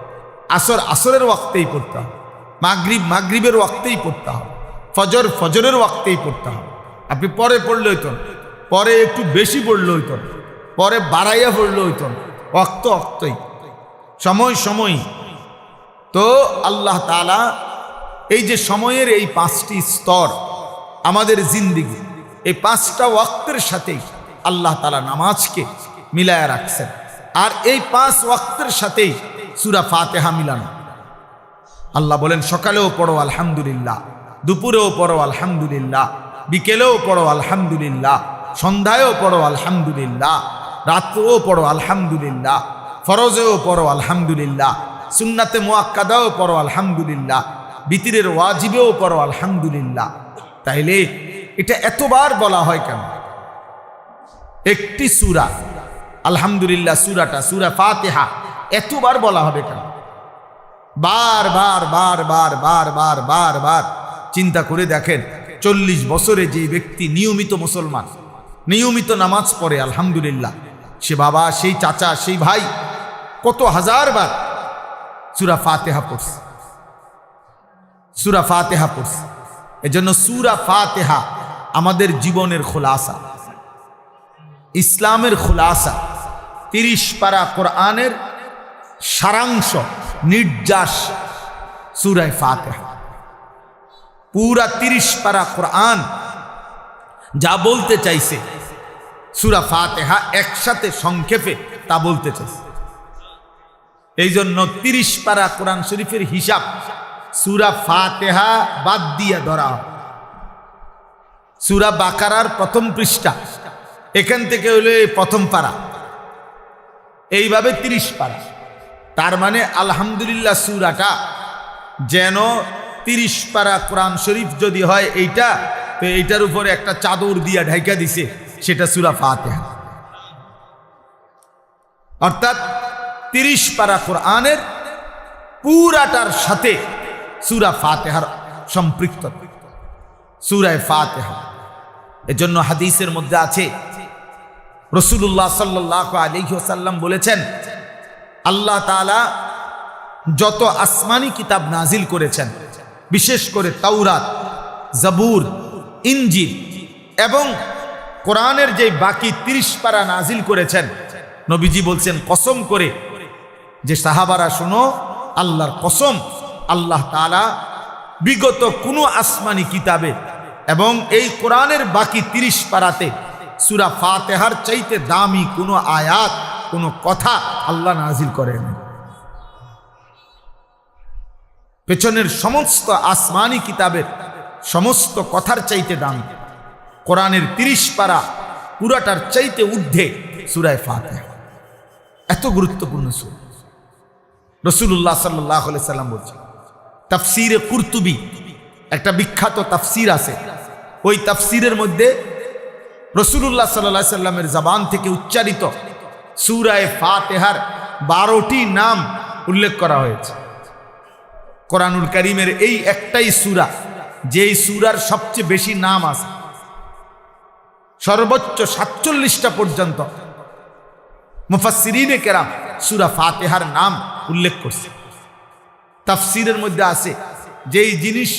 আসর আসরের ওয়াক্তেই পড়তে হবে, মাগরিব মাগরিবের ওয়াক্তেই পড়তে হবে, ফজর ফজরের ওয়াক্তেই পড়তে হবে। আপনি পরে পড়লে হইতো না, পরে একটু বেশি পড়লে হইতো না, পরে বাড়াইয়া পড়লে হইতো না, ওয়াক্ত ওয়াক্তই, সময় সময়। তো আল্লাহ তাআলা এই যে সময়ের এই 5টি স্তর আমাদের জিন্দিগি, এই 5টা ওয়াক্তের সাথেই আল্লাহ তাআলা নামাজকে মিলায়া রাখছেন। আর এই 5 ওয়াক্তের সাথেই সূরা ফাতিহা মিলানো। আল্লাহ বলেন সকালেও পড়ো আলহামদুলিল্লাহ, দুপুরেও পড়ো আলহামদুলিল্লাহ, বিকেলেও পড়ো আলহামদুলিল্লাহ, সন্ধ্যায়ও পড়ো আলহামদুলিল্লাহ, রাত্রেও পড়ো আলহামদুলিল্লাহ, ফরজেও পড়ো আলহামদুলিল্লাহ, সুন্নাতে মুআক্কাদাও পড়ো আলহামদুলিল্লাহ, বিতিরের ওয়াজিবেও পড়ো আলহামদুলিল্লাহ। তাইলে এটা এতবার বলা হয় কেন? একটি সূরা আলহামদুলিল্লাহ, সূরাটা সূরা ফাতিহা এতবার বলা হবে কেন? বার বার বার বার বার বার বার বার চিন্তা করে দেখেন, 40 বছরে যে ব্যক্তি নিয়মিত মুসলমান, নিয়মিত নামাজ পড়ে আলহামদুলিল্লাহ, সে বাবা, সেই চাচা, সেই ভাই কত হাজার বার সূরা ফাতিহা পড়ছে, সূরা ফাতিহা পড়ছে। এজন্য সূরা ফাতিহা আমাদের জীবনের খুলাসা, ইসলামের খুলাসা। 30 পারা কোরআনের সারাংশ, নির্যাস সূরা ফাতিহা। পুরা 30 পারা কোরআন যা বলতে চাইছে সূরা ফাতিহা একসাথে সংক্ষেপে তা বলতে চাইছে। এই জন্য 30 পারা কোরআন শরীফের হিসাব সূরা ফাতিহা বাদ দিয়ে ধরা হয়। সূরা বাকারার প্রথম পৃষ্ঠা, এখান থেকে হলো এই প্রথম পারা, এইভাবে 30 পারা। তার মানে আলহামদুলিল্লাহ সূরাটা যেন 30 পারা কোরআন শরীফ যদি হয় এইটা, তো এইটার উপরে একটা চাদর দিয়া ঢাইকা দিছে, সেটা সূরা ফাতিহা। অর্থাৎ 30 পারা কোরআনের পুরাটার সাথে সূরা ফাতিহার সম্পৃক্ত, সূরা ফাতিহা। এজন্য হাদিসের মধ্যে আছে, রাসূলুল্লাহ সাল্লাল্লাহু আলাইহি ওয়াসাল্লাম বলেছেন, আল্লাহ তাআলা যত আসমানি কিতাব নাজিল করেছেন, বিশেষ করে তাওরাত, জাবুর, ইনজিল এবং কোরআনের যে বাকি 30 পারা নাজিল করেছেন, নবীজি বলছেন কসম করে যে সাহাবারা শোনো, আল্লাহর কসম, আল্লাহ তাআলা বিগত কোনো আসমানি কিতাবে এবং এই কোরআনের বাকি 30 পারাতে সূরা ফাতিহার চাইতে দামি কোনো আয়াত, কোনো কথা আল্লাহ নাজিল করেন। পেছনের সমস্ত আসমানি কিতাবের সমস্ত কথার চাইতে দামি কোরআনের 30 পারা পুরাটার চাইতে ঊর্ধ্বে সূরা ফাতিহা। এত গুরুত্বপূর্ণ সূরা। রাসূলুল্লাহ সাল্লাল্লাহু আলাইহি সাল্লাম বলছেন, তাফসীরে কুরতুবী একটা বিখ্যাত তাফসীর আছে, ওই তাফসীরের মধ্যে রাসূলুল্লাহ সাল্লাল্লাহু আলাইহি সাল্লামের জবান থেকে উচ্চারিত সূরা ফাতিহার 12টি নাম উল্লেখ করা হয়েছে। কোরআনুল কারীমের এই একটাই সূরা, যেই সূরার সবচেয়ে বেশি নাম আছে, সর্বোচ্চ 47টা পর্যন্ত মুফাসসিরিনে কেরাম সূরা ফাতিহার নাম উল্লেখ করছে। তাফসীরের মধ্যে আছে যে এই জিনিস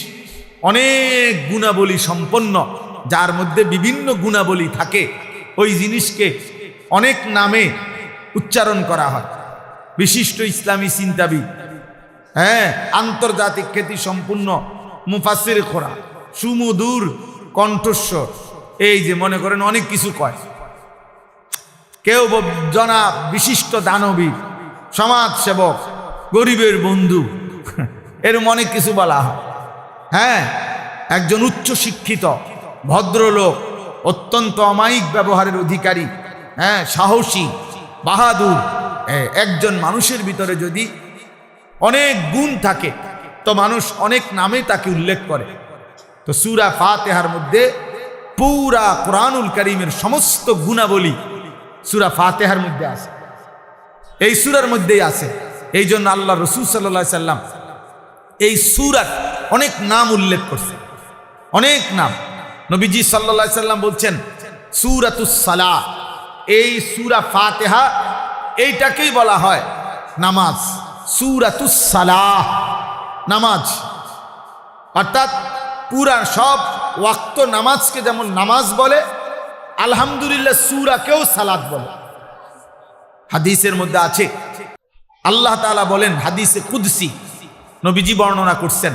অনেক গুণাবলী সম্পন্ন, যার মধ্যে বিভিন্ন গুণাবলী থাকে, ওই জিনিসকে অনেক নামে উচ্চারণ করা হয়। বিশিষ্ট ইসলামী চিন্তাবিদ, আন্তর্জাতিক খ্যাতি সম্পূর্ণ মুফাসসির কোরআন, সুমধুর কণ্ঠস্বর, এই যে মনে করেন অনেক কিছু কয়, কেউ জনা বিশিষ্ট দানবীর, সমাজ সেবক, গরিবের বন্ধু, এরকম অনেক কিছু বলা হয়। একজন উচ্চ শিক্ষিত ভদ্রলোক, অত্যন্ত অমায়িক ব্যবহারের অধিকারী, সাহসী, বাহাদুর একজন মানুষের ভিতরে যদি অনেক গুণ থাকে তো মানুষ অনেক নামে তাকে উল্লেখ করে। তো সূরা ফাতিহার মধ্যে পুরা কোরআনুল কারীমের সমস্ত গুণাবলী সূরা ফাতিহার মধ্যে আছে, এই সূরার মধ্যেই আছে। এই জন্য আল্লাহ রাসূল সাল্লাল্লাহু আলাইহি সাল্লাম এই সূরার অনেক নাম উল্লেখ করছে, অনেক নাম। নবীজি সাল্লাল্লাহু আলাইহি সাল্লাম বলছেন সূরাতুস সালাহ, এই সূরা ফাতিহা এইটাকেই বলা হয় নামাজ। সূরাতুস সালাহ নামাজ, অর্থাৎ পুরা সব ওয়াক্ত নামাজকে যেমন নামাজ বলে, আলহামদুলিল্লাহ সূরাকেও সালাত বলে। হাদিসের মধ্যে আছে, আল্লাহ তাআলা বলেন হাদিসে কুদসি, নবীজি বর্ণনা করছেন,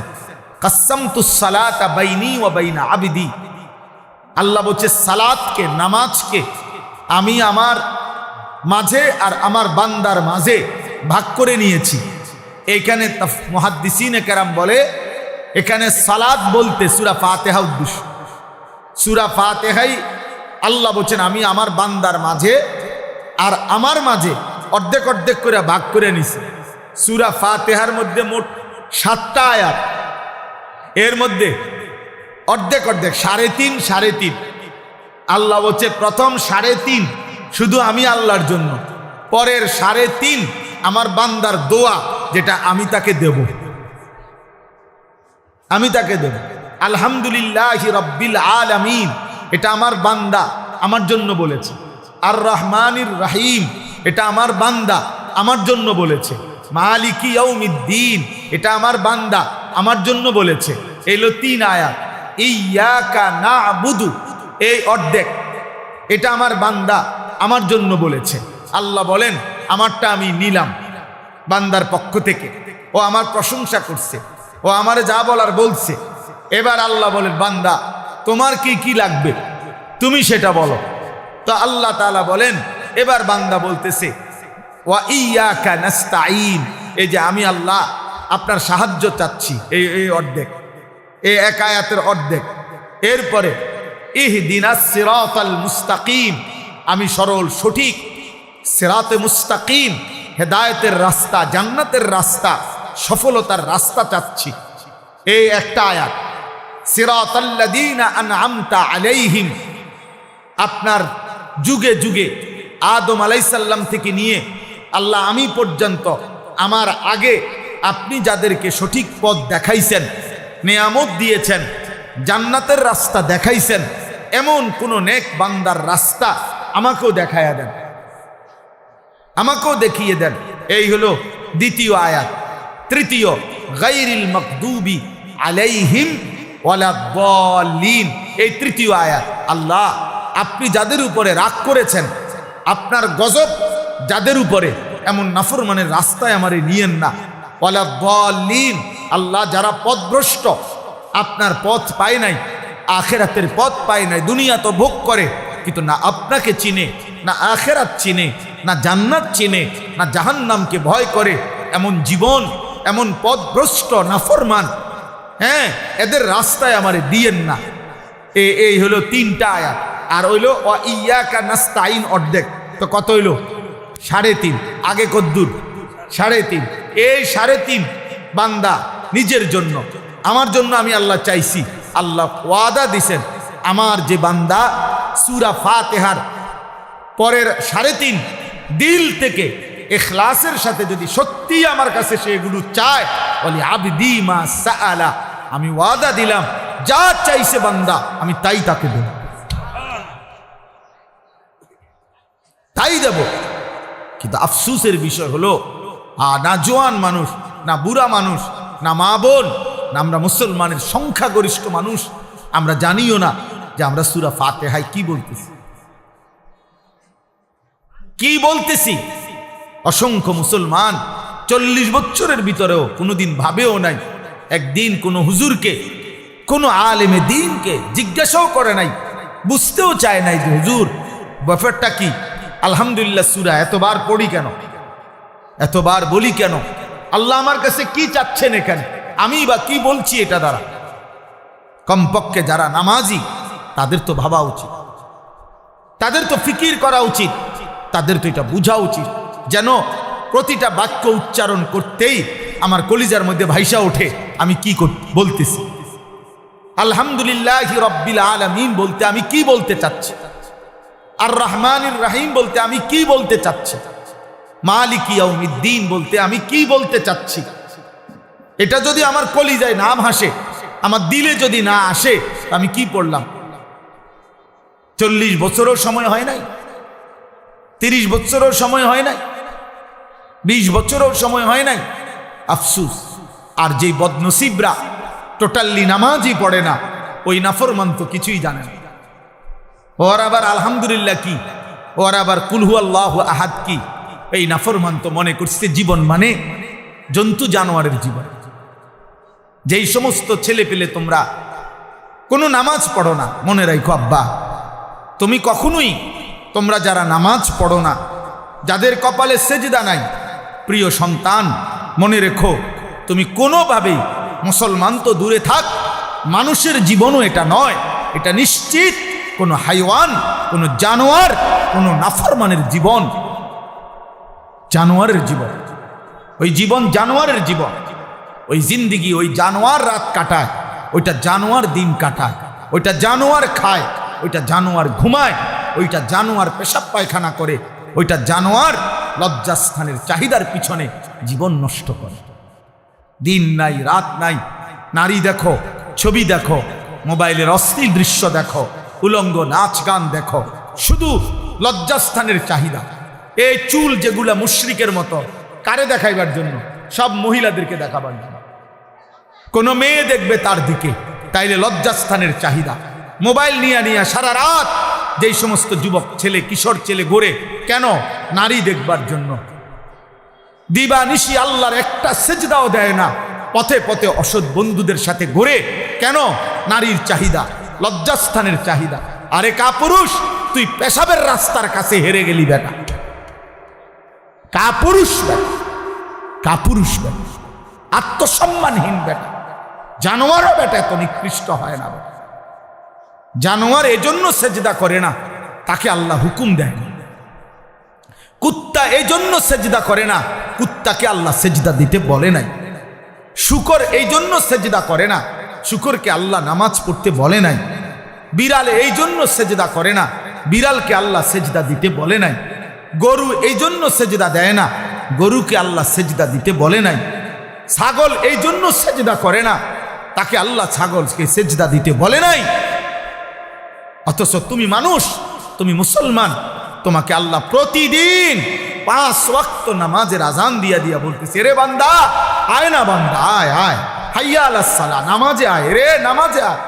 কাসসামতুস সালাতা বাইনি ওয়া বাইনা আবদি। আল্লাহ বলছে সালাতকে, নামাজকে আমি আমার মাঝে আর আমার বান্দার মাঝে ভাগ করে নিয়েছি। এইখানে মুহাদ্দিসিনে কেরাম বলে, এখানে সালাত বলতে সূরা ফাতিহা উদ্দেশ্য। সূরা ফাতিহাই আল্লাহ বলছেন আমি আমার বান্দার মাঝে আর আমার মাঝে অর্ধেক অর্ধেক করে ভাগ করে নিছি। সূরা ফাতিহার মধ্যে মোট 7টা আয়াত, এর মধ্যে অর্ধেক অর্ধেক 3.5 3.5। আল্লাহ বলছে প্রথম 3.5 শুধু আমি আল্লাহর জন্য, পরের 3.5 আমার বান্দার দোয়া, যেটা আমি তাকে দেব, আমি তাকে দেব। আলহামদুলিল্লাহি রাব্বিল আলামিন, এটা আমার বান্দা আমার জন্য বলেছে। আর রহমানির রহিম, এটা আমার বান্দা আমার জন্য বলেছে। মালিকি ইয়াউমিদ্দিন, এটা আমার বান্দা আমার জন্য বলেছে। এলো 3 আয়াত। ইয়াকা না'বুদু, এই অর্ধেক, এটা আমার বান্দা আমার জন্য বলেছে। আল্লাহ বলেন আমারটা আমি নিলাম বান্দার পক্ষ থেকে, ও আমার প্রশংসা করছে, ও আমারে যা বলার বলছে। এবার আল্লাহ বলেন বান্দা তোমার কি কি লাগবে তুমি সেটা বলো। তো আল্লাহ তাআলা বলেন, এবার বান্দা বলতেছে ওয়া ইয়াকা নাস্তাঈন, এই যে আমি আল্লাহ আপনার সাহায্য চাচ্ছি, এই অর্ধেক, এই এক আয়াতের অর্ধেক। এরপরে ইহদিনাস সিরাতাল মুস্তাকিম, আমি সরল সঠিক সিরাতে মুস্তাকিম, হেদায়েতের রাস্তা, জান্নাতের রাস্তা, সফলতার রাস্তা চাচ্ছি, এই একটা আয়াত। সিরাতাল্লাযীনা আনআমতা আলাইহিম, আপনার যুগে যুগে আদম আলাইহিস সালাম থেকে নিয়ে আল্লাহ আমি পর্যন্ত আমার আগে আপনি যাদেরকে সঠিক পথ দেখাইছেন, নিয়ামত দিয়েছেন, জান্নাতের রাস্তা দেখাইছেন, এমন কোন নেক বান্দার রাস্তা আমাকেও দেখায়া দেন, আমাকেও দেখিয়ে দেন। এই হলো দ্বিতীয় আয়াত। তৃতীয়, গায়রিল মাগদুবি আলাইহিম ওয়ালাদ-দাল্লিন, এই তৃতীয় আয়াত। আল্লাহ আপনি যাদের উপরে রাগ করেছেন, আপনার গজব যাদের উপরে, এমন নাফরমানের রাস্তায় আমারে নিয়েন না। ওয়ালাদ-দাল্লিন, আল্লাহ যারা পথভ্রষ্ট, আপনার পথ পায় নাই, আখিরাতের পথ পায় নাই, দুনিয়া তো ভোগ করে কিন্তু না আপনাকে চিনে, না আখিরাত চিনে, না জান্নাত চিনে, না জাহান্নামকে ভয় করে, এমন জীবন, এমন পথভ্রষ্ট নাফরমান, এদের রাস্তায় আমারে দিয়েন না। এই হলো 3টা আয়াত। আর হইলো ওয়া ইয়াকা নাস্তাঈন অর্ধেক, তো কত হইল? 3.5। আগে কদ্দুর? 3.5। এই 3.5 বান্দা নিজের জন্য, আমার জন্য আমি আল্লাহ চাইছি। আল্লাহ ওয়াদা দিছেন, আমার যে বান্দা সূরা ফাতিহার পরের 3.5 দিল থেকে ইখলাসের সাথে যদি সত্যি আমার কাছে সেগুলো চায়, বলি আবদি মা সাআলা, আমি ওয়াদা দিলাম যা চাইছে বান্দা আমি তাই তাকে দেব, তাই দেব। কিন্তু আফসুসের বিষয় হলো না জোয়ান মানুষ, না বুড়া মানুষ, না মা বোন, না আমরা মুসলমানের সংখ্যাগরিষ্ঠ মানুষ আমরা জানিও না যে আমরা সূরা ফাতিহায় কি বলতেছি, কি বলতেছি। অসংখ্য মুসলমান 40 বছরের ভিতরেও কোনোদিন ভাবেও নাই, একদিন কোনো হুজুরকে, কোনো আলেমে দিনকে জিজ্ঞাসাও করে নাই, বুঝতেও চায় নাই যে হুজুর ব্যাপারটা কি। আলহামদুলিল্লাহ সূরা এতবার পড়ি কেন, এতবার বলি কেন, আল্লাহ আমার কাছে কি চাচ্ছেন এখানে, আমি বা কি বলছি এটা দ্বারা। কমপক্ষে যারা নামাজি তাদের তো ভাবা উচিত, তাদের তো ফিকির করা উচিত, তাদের তো এটা বোঝা উচিত যেন প্রতিটা বাক্য উচ্চারণ করতেই আমার কলিজার মধ্যে ভাইসা ওঠে আমি কি বলতেছি। আলহামদুলিল্লাহি রাব্বিল আলামিন বলতে আমি কি বলতে চাচ্ছি, আর রহমানির রহিম বলতে আমি কি বলতে চাচ্ছি, মালিক ইয়াউমিদ্দিন বলতে আমি কি বলতে চাচ্ছি। এটা যদি আমার কলিজায় না ভাসে, আমার দিলে যদি না আসে, আমি কি পড়লাম? 40 বছরও সময় হয় নাই, 30 বছরও সময় হয় নাই, 20 বছরও সময় হয় নাই। আফসুস। আর যেই বদনসিবরা টোটালি নামাজই পড়ে না, ওই নাফরমান তো কিছুই জানে না। ওর আবার আলহামদুলিল্লাহ কি, ওর আবার কুল হুয়াল্লাহু আহাদ কি, এই নাফরমান তো মনে করছে জীবন মানে জন্তু জানোয়ারের জীবন। যেই সমস্ত ছেলে পেলে তোমরা কোনো নামাজ পড়ো না, মনে রাখো আব্বা, তুমি কখনোই, তোমরা যারা নামাজ পড়ো না, যাদের কপালে সেজদা নাই, প্রিয় সন্তান মনে রেখো, তুমি কোনোভাবেই, মুসলমান তো দূরে থাক, মানুষের জীবনও এটা নয়, এটা নিশ্চিত কোনো হাইওয়ান, কোনো জানোয়ার, কোনো নাফরমানের জীবন, জানোয়ারের জীবন। ওই জীবন জানোয়ারের জীবন, ওই জিন্দিগি, ওই জানোয়ার রাত কাটায়, ওইটা জানোয়ার দিন কাটায়, ওইটা জানোয়ার খায়, ওইটা জানোয়ার ঘুমায়, ওইটা জানোয়ার পেশাব পায়খানা করে, ওইটা জানোয়ার লজ্জাস্থানের চাহিদার পিছনে জীবন নষ্ট করে। দিন নাই রাত নাই, নারী দেখো, ছবি দেখো, মোবাইলের অশ্লীল দৃশ্য দেখো, উলঙ্গ নাচ গান দেখো, শুধু লজ্জাস্থানের চাহিদা। এই চুল যেগুলা মুশরিকের মতো, কারে দেখাইবার জন্য? সব মহিলাদেরকে দেখাবার জন্য। কোনো মেয়ে দেখবে তার দিকে, তাইলে লজ্জাস্থানের চাহিদা। মোবাইল নিয়ে নিয়ে সারা রাত যেই সমস্ত যুবক ছেলে, কিশোর ছেলে ঘোরে, কেন? নারী দেখবার জন্য। দিবা নিশি আল্লাহর একটা সেজদাও দেয় না, পথে পথে অসৎ বন্ধুদের সাথে ঘোরে, কেন? নারীর চাহিদা, লজ্জাস্থানের চাহিদা। আরে কাপুরুষ, তুই পেশাবের রাস্তার কাছে হেরে গেলি বেটা, কাপুরুষ বেটা, কাপুরুষ বেটা, আত্মসম্মানহীন বেটা, জানোয়ারও বেটা এত নিকৃষ্ট হয় না বেটা। জানোয়ার এজন্য সেজদা করে না, তাকে আল্লাহ হুকুম দেয় না। কুত্তা এই জন্য সেজদা করে না, কুত্তাকে আল্লাহ সেজদা দিতে বলে নাই। শুকর এই জন্য সেজদা করে না, শুকরকে আল্লাহ নামাজ পড়তে বলে নাই। বিড়াল এই জন্য সেজদা করে না, বিড়ালকে আল্লাহ সেজদা দিতে বলে নাই। গরু এই জন্য সেজদা দেয় না, গরুকে আল্লাহ সেজদা দিতে বলে নাই। ছাগল এই জন্য সেজদা করে না, তাকে আল্লাহ ছাগলকে সেজদা দিতে বলে নাই। অথচ তুমি মানুষ, তুমি মুসলমান, তোমাকে আল্লাহ প্রতিদিন 5 ওয়াক্ত নামাজের আজান দিয়া দিয়া বলতেছে, রে বান্দা আয় না, বান্দা আয় আয়, হাইয়া আলাস সালাহ, নামাজে আয় রে, নামাজে আয়।